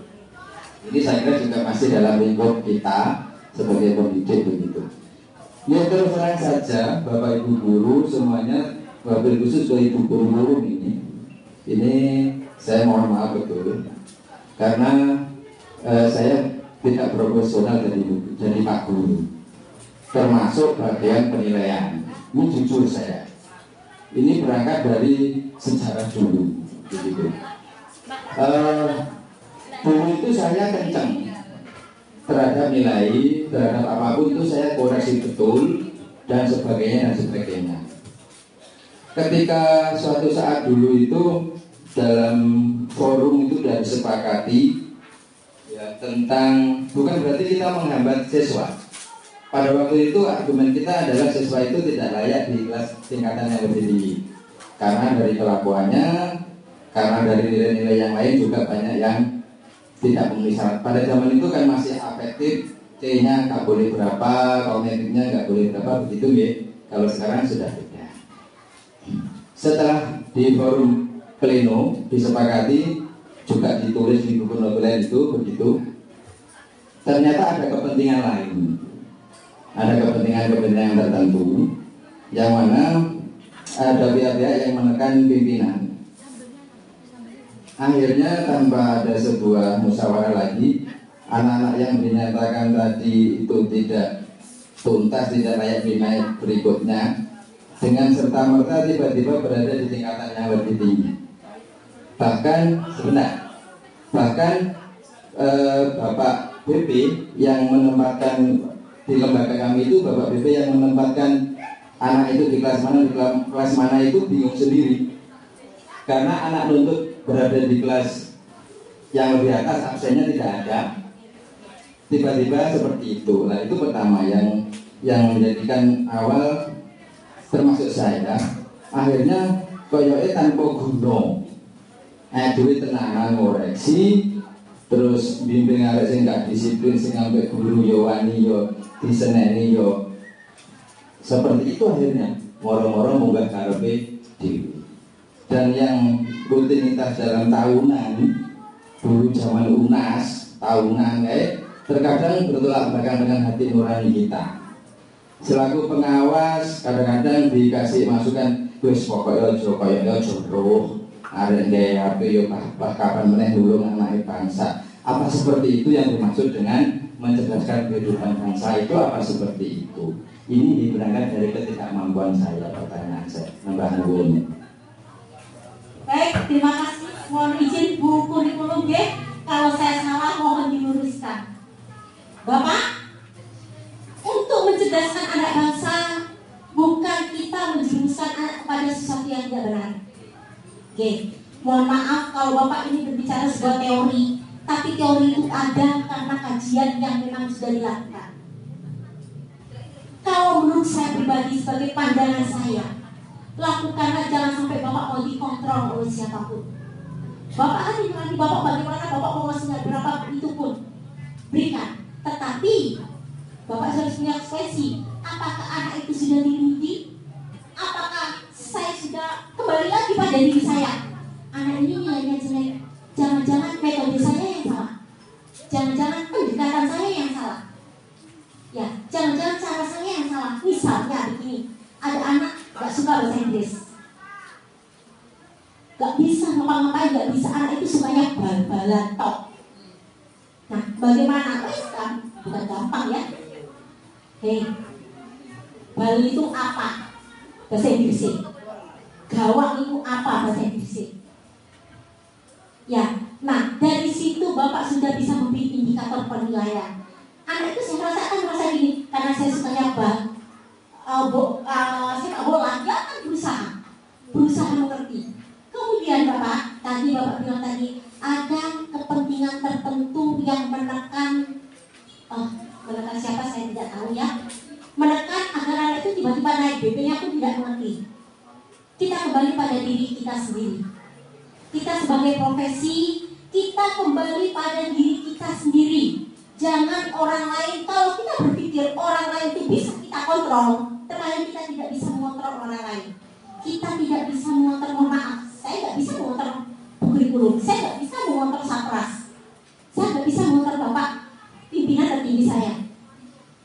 Ini saya kira juga masih dalam lingkup kita sebagai pendidik, begitu. Ya terus terang saja Bapak Ibu Guru semuanya, wabil khusus dari Ibu Guru ini saya mohon maaf betul karena saya tidak profesional jadi Pak Guru, termasuk bagian penilaian. Ini jujur saya. Ini berangkat dari sejarah dulu, begitu. Dulu itu saya kencang terhadap nilai, terhadap apapun itu saya koreksi betul dan sebagainya. ketika suatu saat dulu itu dalam forum itu sudah disepakati ya, tentang bukan berarti kita menghambat siswa. Pada waktu itu argumen kita adalah siswa itu tidak layak di kelas tingkatan yang lebih tinggi karena dari kelakuannya, karena dari nilai-nilai yang lain juga banyak yang tidak memenuhi syarat. Pada zaman itu kan masih afektif, C-nya nggak boleh berapa, kognitifnya nggak boleh berapa, begitu ya. Kalau sekarang sudah beda. Setelah di forum pleno disepakati, juga ditulis di buku notulen itu begitu. Ternyata ada kepentingan lain, ada kepentingan-kepentingan tertentu yang mana ada pihak-pihak yang menekan pimpinan. Akhirnya tanpa ada sebuah musyawarah lagi, anak-anak yang dinyatakan tadi itu tidak tuntas, tidak layak dinaik berikutnya, dengan serta-merta tiba-tiba berada di tingkatan yang lebih tinggi. Bahkan Bapak BP yang menempatkan di lembaga kami itu, Bapak BP yang menempatkan anak itu di kelas mana itu bingung sendiri, karena anak nuntut berada di kelas yang lebih atas, absennya tidak ada. Tiba-tiba seperti itu. Nah, itu pertama yang menjadikan awal termasuk saya akhirnya koyoke tanpa guna. Duit tenanan ngoreksi, terus bimbing arek sing gak disiplin, sing sampai guru yo wani yo diseneni yo. Seperti itu akhirnya moro-moro munggah karepe dhewe. Dan yang rutinitas dalam tahunan, dulu zaman UNAS, tahunan terkadang bertolak belakang dengan hati nurani kita. Selaku pengawas, kadang-kadang dikasih masukan, wis pokoknya aja roh, arek HP yo kapan meneh nulung anak bangsa. Apa seperti itu yang dimaksud dengan mencerdaskan kehidupan bangsa itu? Apa seperti itu? Ini berangkat dari ketidakmampuan saya, pertanyaan saya, nambah nuwun. Baik, terima kasih. Mohon izin Bu Kurikulum G, kalau saya salah mohon diluruskan. Bapak, untuk mencerdaskan anak bangsa bukan kita menjerumuskan anak kepada sesuatu yang tidak benar. Oke, mohon maaf kalau Bapak ini berbicara sebuah teori, tapi teori itu ada karena kajian yang memang sudah dilakukan. Kalau menurut saya pribadi sebagai pandangan saya, lakukanlah, jangan sampai Bapak mau dikontrol oleh siapapun. Bapak hari nanti Bapak bagaimana, Bapak mau ngasih berapa itu pun berikan. Tetapi Bapak harus punya ekspresi. Apakah anak itu sudah dididik? Apakah saya sudah kembali lagi pada diri saya? Anak ini nilainya jelek. Jangan-jangan metode saya yang salah. Jangan-jangan pendekatan saya yang salah. Ya, jangan-jangan cara saya yang salah. Misalnya begini, ada anak gak suka bahasa Inggris, gak bisa ngapa-ngapain, gak bisa, anak itu sukanya bal-balan tok. Nah, bagaimana? Kan bukan gampang ya. Hei, bal itu apa bahasa Inggrisnya? Gawang itu apa bahasa Inggrisnya? Ya, nah dari situ Bapak sudah bisa memberi indikator penilaian. Anak itu saya rasakan merasa gini, karena saya sukanya bal, sepak bola, dia akan berusaha mengerti. Kemudian Bapak bilang tadi ada kepentingan tertentu yang menekan siapa saya tidak tahu ya, menekan agar anak itu tiba-tiba naik BP-nya, aku tidak mengerti. Kita kembali pada diri kita sendiri. Kita sebagai profesi, kita kembali pada diri kita sendiri. Jangan orang lain. Kalau kita berpikir orang lain itu bisa kita kontrol, terkadang kita tidak bisa mengontrol orang lain. Kita tidak bisa mengontrol, mohon maaf, saya tidak bisa mengontrol kurikulum, saya tidak bisa mengontrol Sapras, saya tidak bisa mengontrol Bapak pimpinan tertinggi saya.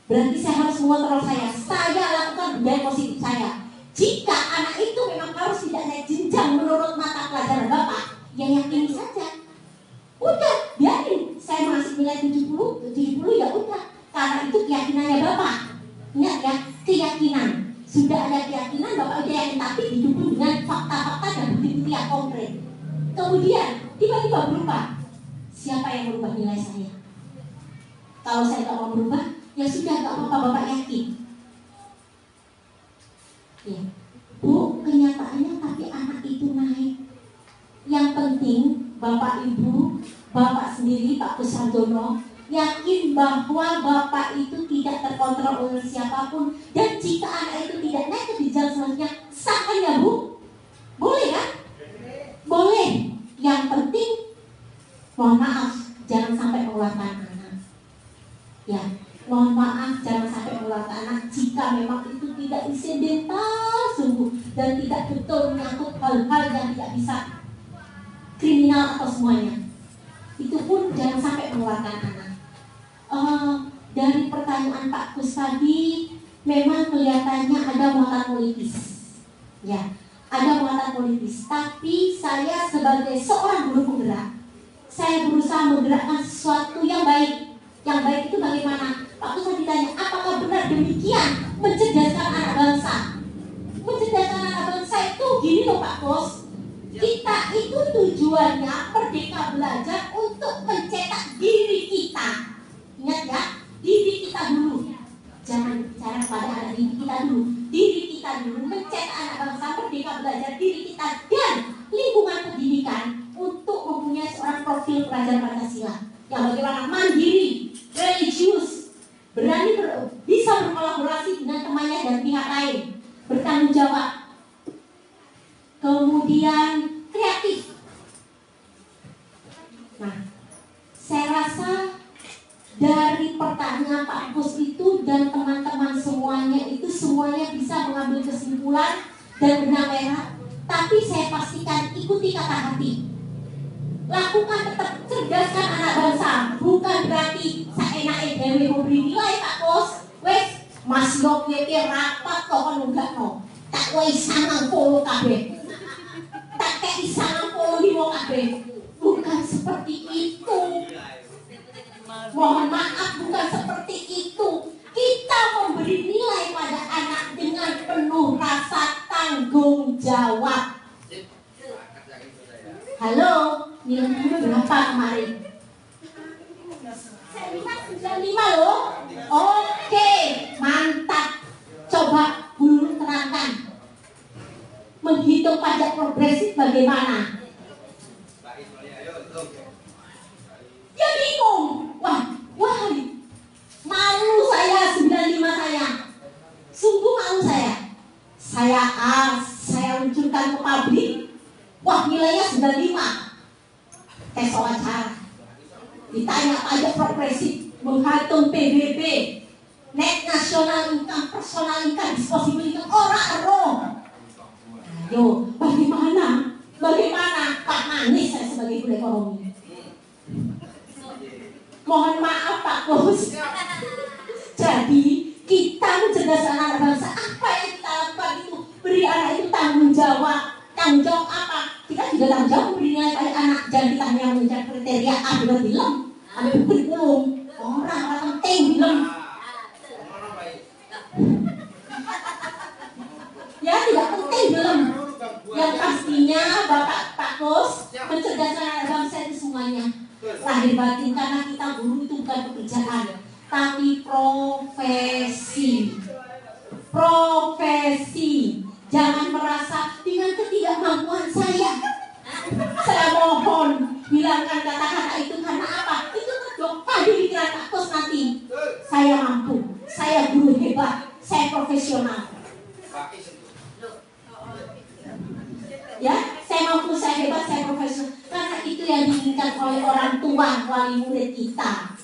Berarti saya harus mengontrol saya lakukan budaya positif saya. Jika anak itu memang harus tidak naik jenjang menurut mata pelajaran Bapak, ya yakini saja. Udah, biarin saya masih nilai 70 ya udah, karena itu keyakinannya Bapak. Ingat ya, keyakinan. Sudah ada keyakinan, Bapak udah yakin, tapi didukung dengan fakta-fakta dan bukti-bukti yang konkret. Kemudian tiba-tiba berubah. Siapa yang merubah nilai saya? Kalau saya tidak mau berubah, ya sudah, gak apa-apa, Bapak yakin. Ya, Bu, kenyataannya Bapak Ibu, Bapak sendiri, Pak Kusardono, yakin bahwa Bapak itu tidak terkontrol oleh siapapun, dan jika anak itu tidak naik ke jenjang selanjutnya, sah kan ya Bu? Boleh kan? Boleh. Yang penting, mohon maaf, jangan sampai mengeluarkan anak. Ya, mohon maaf, jangan sampai mengeluarkan anak jika memang itu tidak insidental sungguh dan tidak betul menyangkut hal-hal yang tidak bisa kriminal atau semuanya. Itu pun jangan sampai mengeluarkan anak. Dari pertanyaan Pak Kus tadi, memang kelihatannya ada muatan politis. Ya, ada muatan politis. Tapi saya sebagai seorang buruh penggerak, saya berusaha menggerakkan sesuatu yang baik. Yang baik itu bagaimana? Pak Kus tadi ditanya, apakah benar demikian mencerdaskan anak bangsa? Mencerdaskan anak bangsa itu gini loh Pak Kus. Kita itu tujuannya merdeka belajar untuk mencetak diri kita. Ingat ya, diri kita dulu. Jangan bicara kepada anak diri kita dulu. Diri kita dulu, mencetak anak bangsa, merdeka belajar diri kita dan lingkungan pendidikan untuk mempunyai seorang profil pelajar Pancasila yang bagaimana mandiri, religius, berani bisa berkolaborasi dengan temannya dan pihak lain, bertanggung jawab. Kemudian kreatif. Nah, saya rasa dari pertanyaan Pak Kus itu dan teman-teman semuanya itu semuanya bisa mengambil kesimpulan dan benang merah. Tapi saya pastikan ikuti kata hati. Lakukan tetap cerdaskan anak bangsa. Bukan berarti saenake dhewe memberi nilai Pak Kus. Wes Mas yo piye rapat kok kan enggak no. Tak wae sanang polo kabeh. Tak kayak sanang polo limo kabeh. Bukan seperti itu. Mohon maaf, bukan seperti itu. Kita memberi nilai pada anak dengan penuh rasa tanggung jawab. Halo, nilainya berapa kemarin? 95 loh. Oke, mantap. Coba dulu terangkan. Menghitung pajak progresif bagaimana? Ya bingung. Wah, malu saya 95 saya. Sungguh malu saya. Saya luncurkan ke pabrik. Wah, nilainya 95. Tes wawancara. Ditanya pajak progresif, menghitung PBB, net national income, personal income, disposable income, orang roh. Ayo, bagaimana Pak Manis saya sebagai guru ekonomi? Mohon maaf Pak Kus. Jadi kita mencerdaskan anak bangsa, apa yang kita lakukan itu beri anak itu tanggung jawab. Tanggung jawab apa? Kita juga tanggung jawab memberi nilai pada anak. Jangan kita hanya mengejar kriteria A benar film, ambil kurikulum. Orang penting film. Ya tidak penting film. Yang pastinya Bapak Pak Kus mencerdaskan anak bangsa itu semuanya. Lahir batin, karena kita guru itu bukan pekerjaan, tapi profesi. Jangan merasa dengan ketidakmampuan saya mohon hilangkan kata-kata itu. Karena apa? Itu terjadi di pikiran Pak Kus nanti. Saya mampu, saya guru hebat, saya profesional. Ya, saya mampu, saya hebat, saya profesional. Karena itu yang diinginkan oleh orang tua wali murid kita.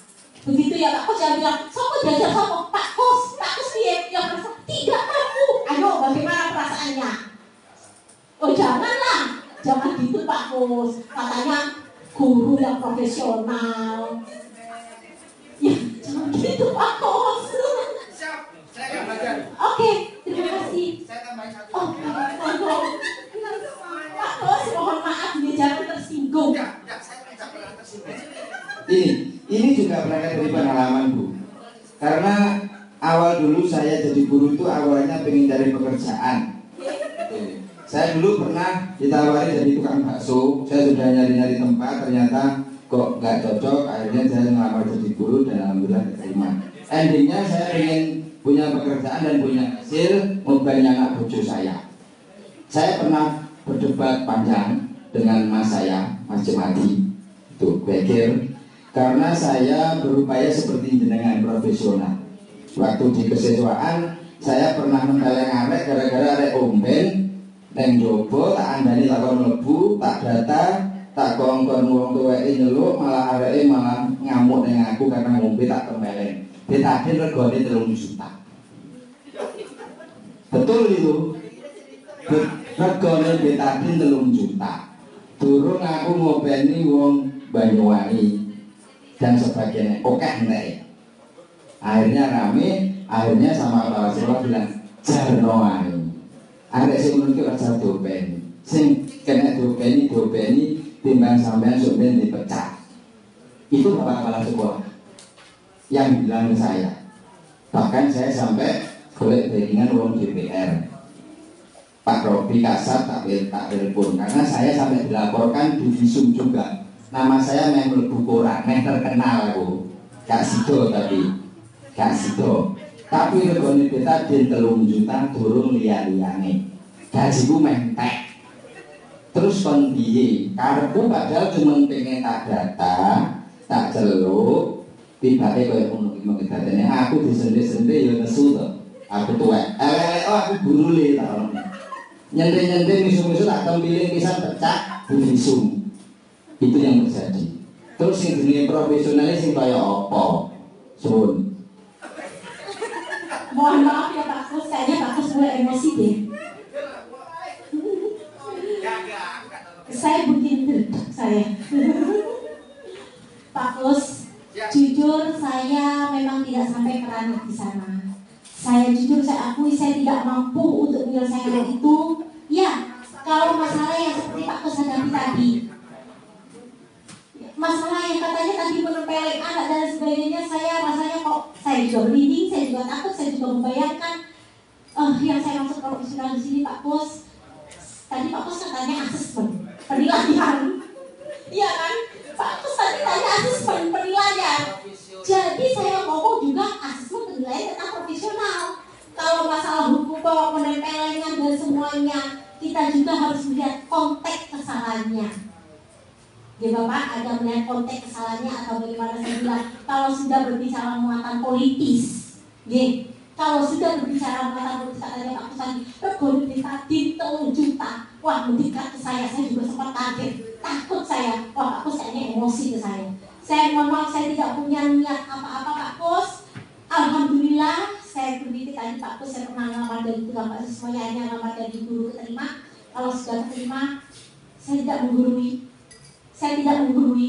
Begitu ya Pak Kus, yang bilang, "Sopo jajar sopo Pak Kus dia yang merasa tidak mampu." Ayo, bagaimana perasaannya? Oh janganlah, jangan gitu Pak Kus. Katanya guru yang profesional. Ya, jangan gitu Pak Kus. Oke, terima kasih. Oh, Pak Kus, mohon maaf, dia jangan tersinggung. Ini juga berangkat dari pengalaman Bu. Karena awal dulu saya jadi guru itu awalnya pengen cari pekerjaan. Saya dulu pernah ditawari jadi tukang bakso. Saya sudah nyari-nyari tempat, ternyata kok nggak cocok. Akhirnya saya ngelamar jadi guru dan alhamdulillah diterima. Endingnya saya ingin punya pekerjaan dan punya hasil, mau banyak anak bojo saya. Saya pernah berdebat panjang dengan mas saya, Mas Jemadi. Itu pikir karena saya berupaya seperti jenengan profesional. Waktu di kesiswaan saya pernah menteleng arek gara-gara arek omben neng jobo tak andani takon mlebu, tak data, tak kongkon wong tuweke nyeluk, malah areke malah ngamuk neng aku karena ngombe tak kembeleng. Betadin regane 3 juta. Betul itu. Regane betadin 3 juta. Durung aku ngopeni wong Banyuwangi dan sebagainya. Oke enggak. Akhirnya rame, akhirnya sama Pak Rasulullah bilang jarno ae. Arek sing ngono iki ora dopeni. Sing kena dopeni timbang sampean sampean dipecat. Itu Bapak Kepala Sekolah yang bilang ke saya. Bahkan saya sampai golek backingan wong DPR. Pak Robi Kasar tak telepon karena saya sampai dilaporkan di visum juga. Nama saya meh mlebu koran, meh terkenal aku. Gak sido tapi regane betadin 3 juta durung liya-liyane. Gajiku mentek. Terus kon piye? Karepku padahal cuma pengen tak data, tak celuk, tibake koyo ngono iki mengedane aku disende-sende ya nesu to. Aku tuwek. Aku burule ta ono. Nyende-nyende misu-misu tak tempiling pisan pecah visum. Itu yang terjadi. Terus yang dunia profesionalis sing kaya apa? Sun. Mohon maaf ya Pak Kus, kayaknya Pak Kus mulai emosi deh. Saya begini saya. Pak Kus, jujur saya memang tidak sampai kerana di sana. Saya jujur saya akui saya tidak mampu untuk menyelesaikan hal itu. Ya, kalau masalah yang seperti Pak Kus hadapi tadi, masalah yang katanya tadi menempeleng anak dan sebagainya, saya rasanya kok saya juga merinding, saya juga takut, saya juga membayangkan. Yang saya maksud profesional di sini Pak Kus, tadi Pak Kus katanya asesmen penilaian, iya kan? Pak Kus tadi tanya asesmen penilaian. Jadi saya ngomong juga asesmen penilaian tentang profesional. Kalau masalah hukum penempelengan dan semuanya, kita juga harus melihat konteks kesalahannya. Ya Bapak ada melihat konteks kesalahannya atau bagaimana saya bilang. Kalau sudah berbicara muatan politis, kalau sudah berbicara muatan politis katanya Pak Kusani, regane betadin 3 juta. Wah mendekat ke saya juga sempat kaget, takut saya. Wah Pak Kus kayaknya emosi ke saya. Saya mohon maaf, saya tidak punya niat apa-apa Pak Kus. Alhamdulillah saya berpikir tadi Pak Kus saya pernah ngelamar dari tukang bakso, semuanya hanya ngelamar dari guru keterima. Kalau sudah keterima, saya tidak menggurui.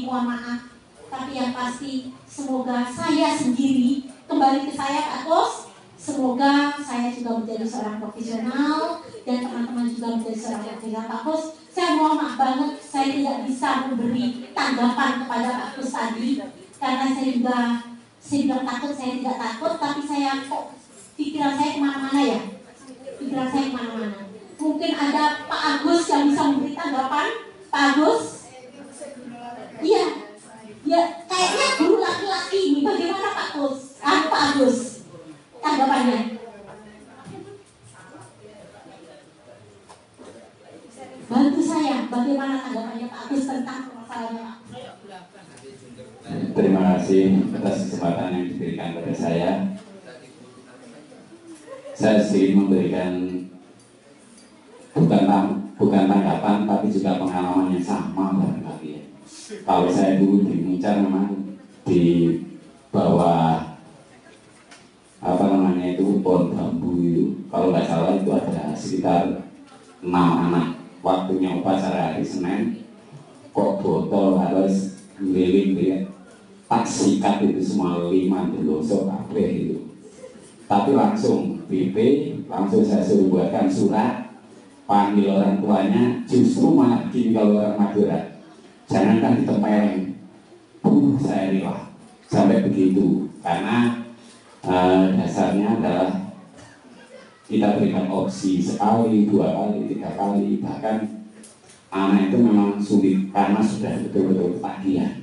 Mohon maaf. Tapi yang pasti semoga saya sendiri kembali ke saya Pak Kus. Semoga saya juga menjadi seorang profesional dan teman-teman juga menjadi seorang profesional Pak Kus. Saya mohon maaf banget saya tidak bisa memberi tanggapan kepada Pak Kus tadi karena saya bilang takut, saya tidak takut, tapi saya kok pikiran saya kemana-mana ya. Mungkin ada Pak Agus yang bisa memberi tanggapan. Pak Agus? Iya, ya kayaknya guru laki-laki ini bagaimana Pak Agus tanggapannya? Bantu saya, bagaimana tanggapannya Pak Agus tentang masalahnya? Terima kasih atas kesempatan yang diberikan kepada saya. Saya sedikit memberikan bukan tanggapan tapi juga pengalaman yang sama barangkali ya. Kalau saya dulu di Muncar memang di bawah pohon bambu itu, kalau nggak salah itu ada sekitar 6 anak. Waktunya upacara hari Senin, kok botol harus keliling dia, tak sikat itu semua 5 delosok kabeh itu. Tapi langsung BP, langsung saya suruh buatkan surat, panggil orang tuanya, justru malah gini kalau orang Madura. Jangankan ditempeleng, saya rela sampai begitu karena dasarnya adalah kita berikan opsi sekali, 2 kali, 3 kali, bahkan anak itu memang sulit karena sudah betul-betul tagihan.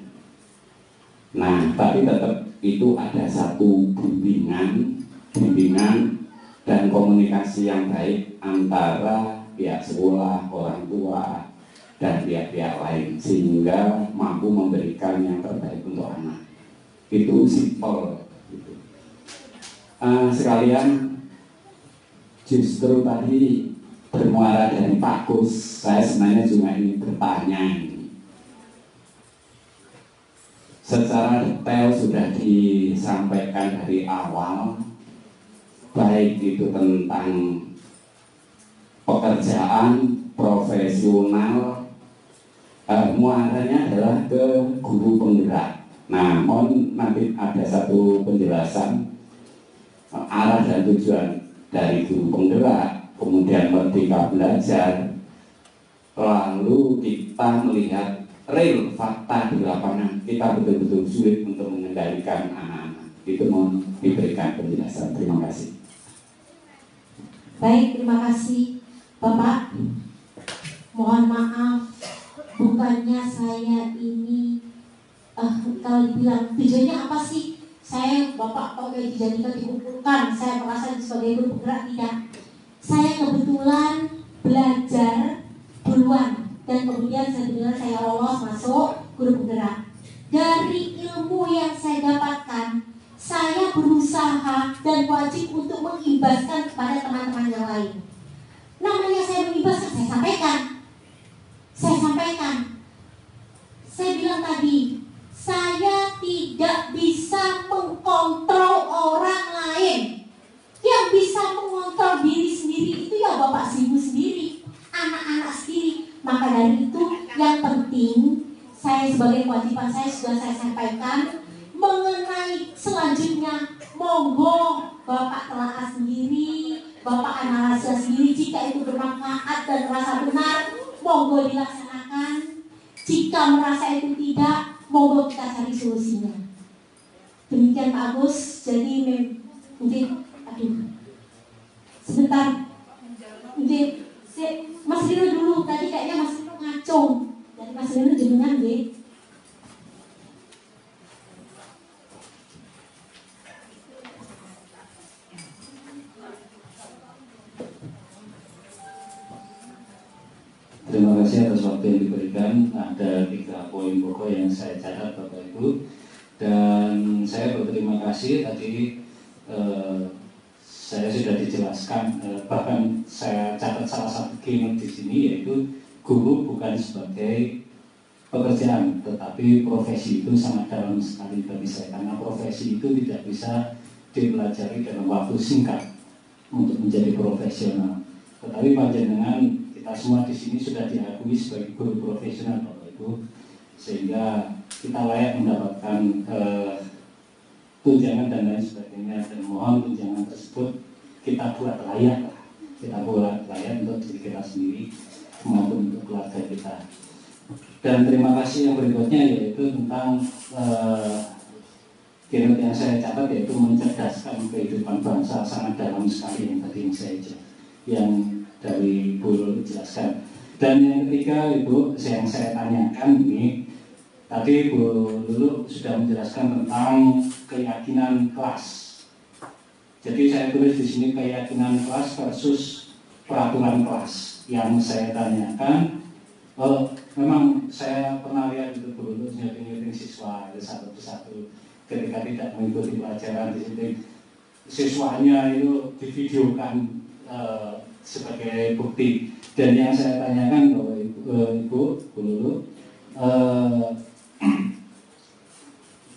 Nah, tapi tetap itu ada satu bimbingan dan komunikasi yang baik antara pihak sekolah, orang tua, dan pihak-pihak lain sehingga mampu memberikan yang terbaik untuk anak. Itu simpel gitu. Sekalian, justru tadi bermuara dari Pak Kus, saya sebenarnya cuma ingin bertanya ini. Secara detail sudah disampaikan dari awal, baik itu tentang pekerjaan, profesional, muaranya adalah ke guru penggerak. Nah, mohon nanti ada satu penjelasan arah dan tujuan dari guru penggerak, kemudian Merdeka Belajar, lalu kita melihat real fakta di lapangan, kita betul-betul sulit untuk mengendalikan anak-anak. Itu mohon diberikan penjelasan. Terima kasih. Baik, terima kasih Bapak. Mohon maaf, bukannya saya ini kalau dibilang tujuannya apa sih? Saya Bapak kok kayak dijadikan dikumpulkan, saya merasa sebagai guru penggerak, tidak. Saya kebetulan belajar duluan dan kemudian saya lolos masuk guru penggerak. Dari ilmu yang saya dapatkan, saya berusaha dan wajib untuk mengimbaskan kepada teman-teman yang lain. Namanya saya mengimbaskan, saya sampaikan. Saya bilang tadi, saya tidak bisa mengkontrol orang lain. Yang bisa mengontrol diri sendiri itu ya Bapak Ibu sendiri, anak-anak sendiri. Maka dari itu yang penting, saya sebagai kewajiban saya sudah saya sampaikan. Mengenai selanjutnya, monggo Bapak telaah sendiri, Bapak analisa sendiri. Jika itu bermanfaat dan merasa benar, monggo dilaksanakan. Jika merasa itu tidak, monggo kita cari solusinya. Demikian Pak Agus. Jadi mungkin, sebentar, mungkin Mas Rino dulu. Tadi kayaknya Mas Rino ngacung. Jadi Mas Rino jenengan deh. Terima kasih atas waktu yang diberikan. Ada 3 poin pokok yang saya catat Bapak Ibu, dan saya berterima kasih tadi saya sudah dijelaskan, bahkan saya catat salah satu keynote di sini, yaitu guru bukan sebagai pekerjaan, tetapi profesi. Itu sangat dalam sekali bagi saya, karena profesi itu tidak bisa dipelajari dalam waktu singkat untuk menjadi profesional. Tetapi panjenengan, kita semua di sini sudah diakui sebagai guru profesional Bapak Ibu, sehingga kita layak mendapatkan tunjangan dan lain sebagainya. Dan mohon tunjangan tersebut kita buat layak, untuk diri kita sendiri maupun untuk keluarga kita. Dan terima kasih yang berikutnya, yaitu tentang keynote yang saya catat, yaitu mencerdaskan kehidupan bangsa. Sangat dalam sekali yang tadi yang dari Bu Lulu jelaskan. Dan yang ketiga Ibu, yang saya tanyakan ini, tadi Bu Lulu sudah menjelaskan tentang keyakinan kelas. Jadi saya tulis di sini keyakinan kelas versus peraturan kelas. Yang saya tanyakan, memang saya pernah lihat itu Bu Lulu nyuting siswa satu persatu ketika tidak mengikuti pelajaran di sini, siswanya itu divideokan sebagai bukti. Dan yang saya tanyakan bahwa Ibu Lulu,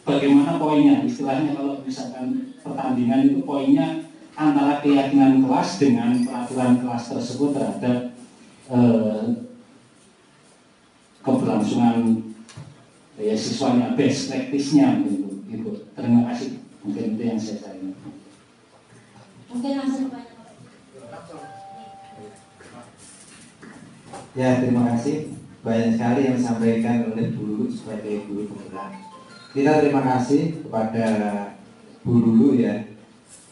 bagaimana poinnya? Istilahnya kalau misalkan pertandingan itu poinnya antara keyakinan kelas dengan peraturan kelas tersebut terhadap keberlangsungan siswanya, best practice-nya Ibu. Terima kasih. Mungkin itu yang saya tanya. Mungkin langsung Pak. Ya, terima kasih. Banyak sekali yang disampaikan oleh Bu Lulu sebagai guru penggerak. Kita terima kasih kepada Bu Lulu ya,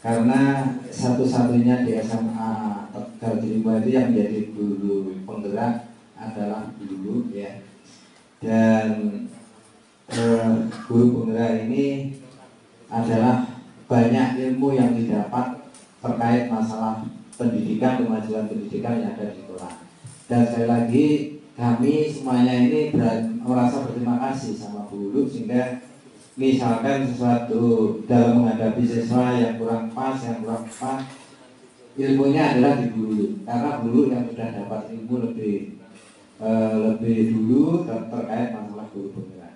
karena satu-satunya di SMA Tegal Lima itu yang menjadi guru penggerak adalah Bu Lulu ya. Dan guru penggerak ini adalah banyak ilmu yang didapat terkait masalah pendidikan, kemajuan pendidikan yang ada di sekolah. Dan sekali lagi kami semuanya ini merasa berterima kasih sama Bu Lulu, sehingga misalkan sesuatu dalam menghadapi siswa yang kurang pas, ilmunya adalah di Bu Lulu, karena Bu Lulu yang sudah dapat ilmu lebih dulu terkait masalah guru penggerak.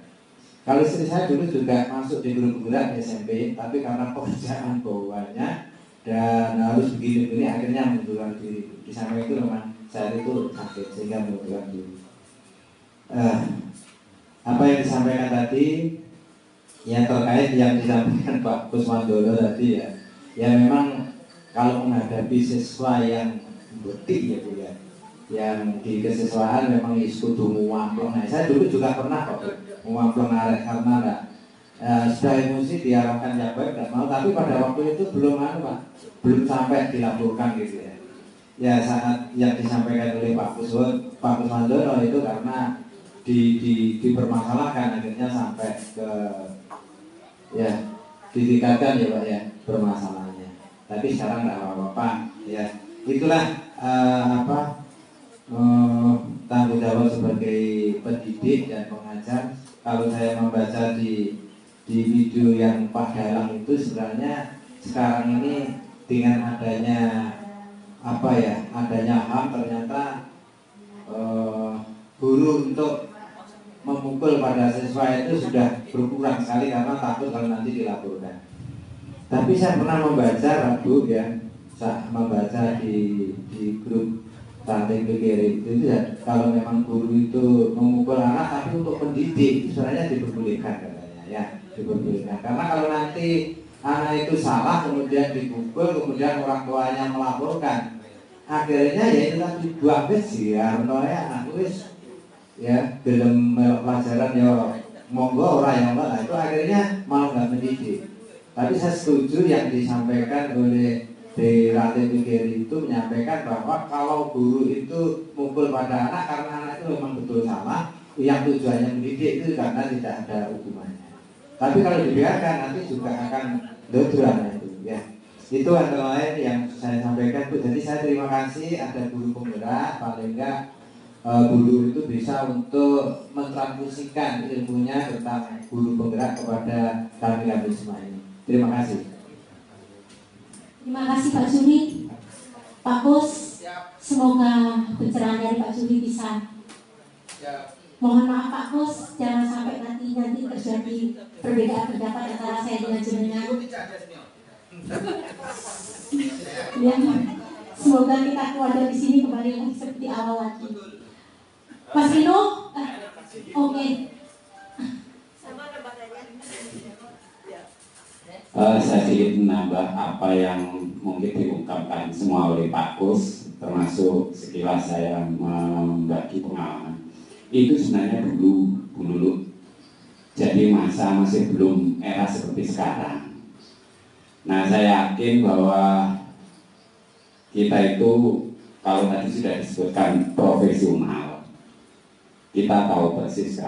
Kalau istri saya dulu juga masuk di guru penggerak di SMP, tapi karena pekerjaan bawahnya dan harus begini-begini akhirnya mundurkan diri. Di sana itu memang saya itu sakit sehingga mundurkan diri. Apa yang disampaikan tadi yang terkait yang disampaikan Pak Kusmandono tadi ya memang kalau menghadapi siswa yang betik ya Bu ya, yang di kesiswaan memang kudu nguamplong. Nah, saya dulu juga pernah kok nguamplong arek karena sudah emosi diarahkan yang baik nggak mau, tapi pada waktu itu belum sampai dilaporkan gitu ya. Ya saat yang disampaikan oleh Pak Kusmandono itu karena dipermasalahkan akhirnya sampai ke ya ditingkatkan ya Pak ya bermasalahnya. Tapi sekarang nggak apa-apa ya. Itulah tanggung jawab sebagai pendidik dan pengajar. Kalau saya membaca di video yang Pak Dalang itu sebenarnya sekarang ini dengan adanya adanya HAM ternyata guru untuk memukul pada siswa itu sudah berkurang sekali karena takut kalau nanti dilaporkan. Tapi saya pernah membaca Rabu ya, saya membaca di grup ranting PGRI itu ya, kalau memang guru itu memukul anak tapi untuk pendidik sebenarnya diperbolehkan katanya ya, diperbolehkan. Karena kalau nanti anak itu salah kemudian dipukul kemudian orang tuanya melaporkan, akhirnya ya itu tadi dua sih ya, anak wis ya belum pelajaran ya monggo orang yang malah itu akhirnya malah nggak mendidik. Tapi saya setuju yang disampaikan oleh di ranting PGRI itu menyampaikan bahwa kalau guru itu mukul pada anak karena anak itu memang betul salah, yang tujuannya mendidik itu karena tidak ada hukumannya. Tapi kalau dibiarkan nanti juga akan dodoran itu ya. Itu antara lain yang saya sampaikan Bu. Jadi saya terima kasih ada guru penggerak, paling enggak guru itu bisa untuk mentransfusikan ilmunya tentang guru penggerak kepada kami semua ini. Terima kasih. Terima kasih Pak Suri. Pak Kus, semoga pencerahan dari Pak Suri bisa. Mohon maaf Pak Kus, jangan sampai nanti terjadi perbedaan pendapat antara saya dengan jenengan. Ya, semoga kita keluar dari sini kembali lagi seperti awal lagi. Mas Rino, oke. Saya sedikit menambah apa yang mungkin diungkapkan semua oleh Pak Kus, termasuk sekilas saya membagi pengalaman. Itu sebenarnya dulu. Jadi masa masih belum era seperti sekarang. Nah, saya yakin bahwa kita itu kalau tadi sudah disebutkan profesional, kita tahu persis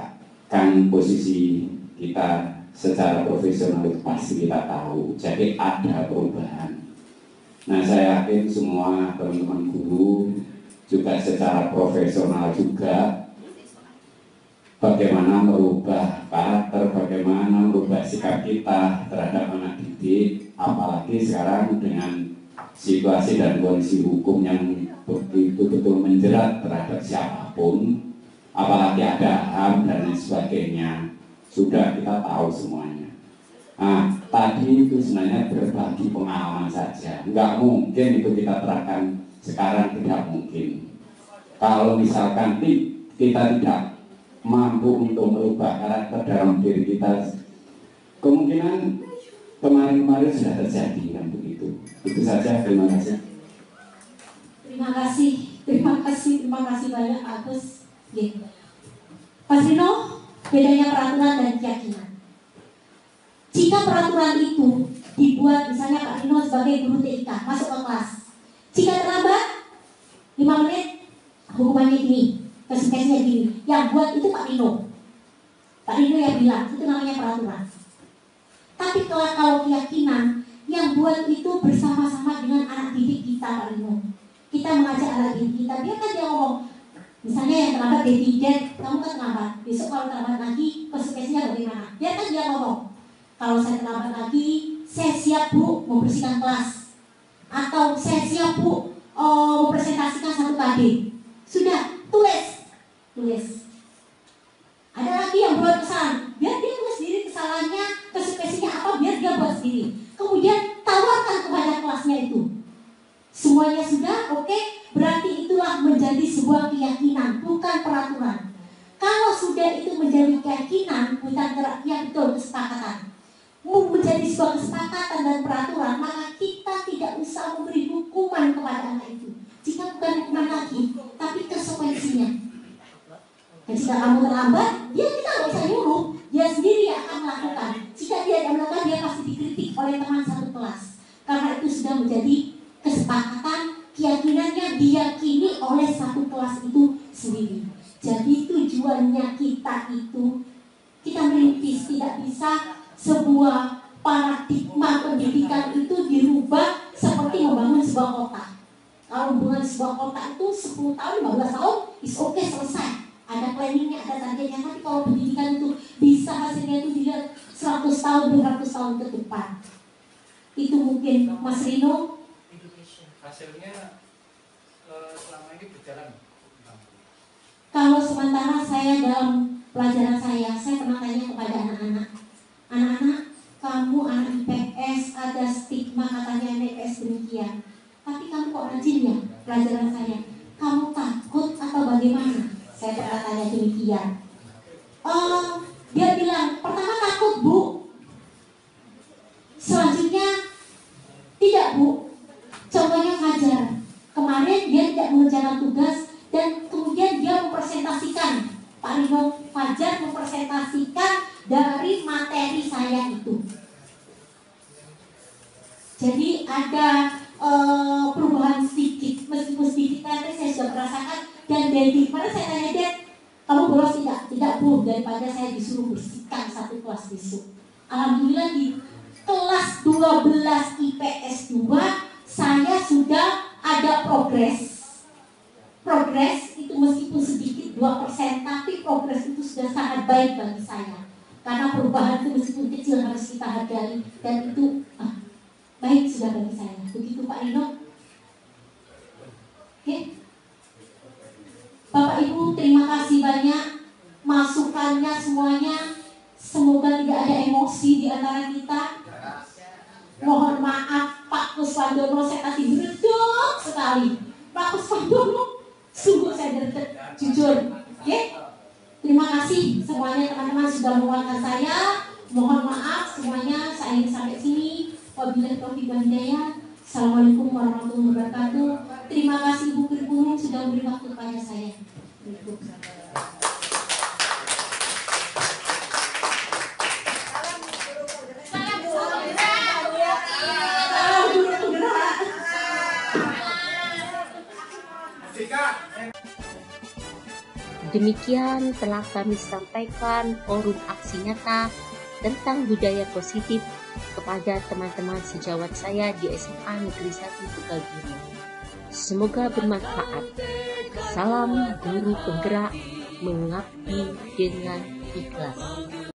kan posisi kita secara profesional itu pasti kita tahu. Jadi ada perubahan. Nah, saya yakin semua teman-teman guru juga secara profesional juga bagaimana merubah karakter, bagaimana merubah sikap kita terhadap anak didik, apalagi sekarang dengan situasi dan kondisi hukum yang betul-betul menjerat terhadap siapapun, apalagi ada HAM dan lain sebagainya. Sudah kita tahu semuanya. Nah, tadi itu sebenarnya berbagi pengalaman saja. Enggak mungkin itu kita terangkan sekarang, tidak mungkin. Kalau misalkan kita tidak mampu untuk merubah karakter dalam diri kita, kemungkinan kemarin-kemarin sudah terjadi kan begitu. Itu saja, terima kasih. Terima kasih banyak Agus. Pak Rino, bedanya peraturan dan keyakinan. Jika peraturan itu dibuat misalnya Pak Rino sebagai guru TIK masuk ke kelas, jika terlambat 5 menit hukumannya gini, konsekuensinya gini. Yang buat itu Pak Rino yang bilang itu namanya peraturan. Tapi kalau keyakinan yang buat itu bersama-sama dengan anak didik kita Pak Rino. Kita mengajak anak didik kita, biarkan dia ngomong Misalnya yang terlambat Dad, kamu kan terlambat. Besok kalau terlambat lagi, konsekuensinya bagaimana? Biarkan dia ngomong. Kalau saya terlambat lagi, saya siap Bu membersihkan kelas. Atau saya siap Bu mempresentasikan 1 KD. Sudah, tulis. Ada lagi yang buat kesalahan, biar dia tulis sendiri kesalahannya, konsekuensinya apa, biar dia buat sendiri. Kemudian tawarkan kepada kelasnya itu. Semuanya sudah, oke, berarti itulah menjadi sebuah keyakinan, bukan peraturan. Kalau sudah itu menjadi keyakinan, bukan betul kesepakatan. Menjadi sebuah kesepakatan dan peraturan, maka kita tidak usah memberi hukuman kepada anak itu. Jika bukan hukuman lagi, tapi konsekuensinya. Dan jika kamu terlambat, dia kita nggak bisa nyuruh, dia sendiri yang akan melakukan. Jika dia tidak melakukan, dia pasti dikritik oleh teman satu kelas. Karena itu sudah menjadi kesepakatan, keyakinannya diyakini oleh satu kelas itu sendiri. Jadi tujuannya kita itu, kita merintis, tidak bisa sebuah paradigma pendidikan itu dirubah seperti membangun sebuah kota. Kalau membangun sebuah kota itu 10 tahun, 15 tahun, is oke, selesai. Ada planningnya, ada targetnya. Tapi kalau pendidikan itu bisa hasilnya itu dilihat 100 tahun, 200 tahun ke depan. Itu mungkin Mas Rino. Hasilnya selama ini berjalan. Kalau sementara saya dalam pelajaran saya pernah tanya kepada anak-anak, kamu anak IPS, ada stigma katanya anak IPS demikian. Tapi kamu kok rajin ya pelajaran saya? Kamu takut atau bagaimana? Saya pernah tanya demikian. Dia bilang, pertama takut Bu. Selanjutnya, tidak Bu. Contohnya Fajar. Kemarin dia tidak mengerjakan tugas dan kemudian dia mempresentasikan. Pak Rino, Fajar mempresentasikan dari materi saya itu. Jadi ada perubahan sedikit, meskipun sedikit tapi saya sudah merasakan. Dan Dedi, pada saya tanya Dad, kamu bolos tidak? Tidak Bu, daripada saya disuruh bersihkan 1 kelas besok. Alhamdulillah di kelas 12 IPS 2 saya sudah ada progres. Progres itu meskipun sedikit 2%, tapi progres itu sudah sangat baik bagi saya. Karena perubahan itu meskipun kecil harus kita hargai, dan itu baik sudah bagi saya. Begitu Pak Rino. Oke. Bapak Ibu, terima kasih banyak masukannya semuanya. Semoga tidak ada emosi di antara kita. Mohon maaf Pak Kuswandono, saya kasih berdek sekali. Pak Kuswandono, sungguh saya berdek, jujur. Oke? Terima kasih semuanya teman-teman sudah menguatkan saya. Mohon maaf semuanya, saya ingin sampai sini. Wabillahi taufiq wal hidayah. Assalamualaikum warahmatullahi wabarakatuh. Terima kasih Ibu Guru sudah memberi waktu kepada saya. Demikian telah kami sampaikan forum aksi nyata tentang budaya positif kepada teman-teman sejawat saya di SMA Negeri 1 Tegalguru. Semoga bermanfaat. Salam guru penggerak, mengabdi dengan ikhlas.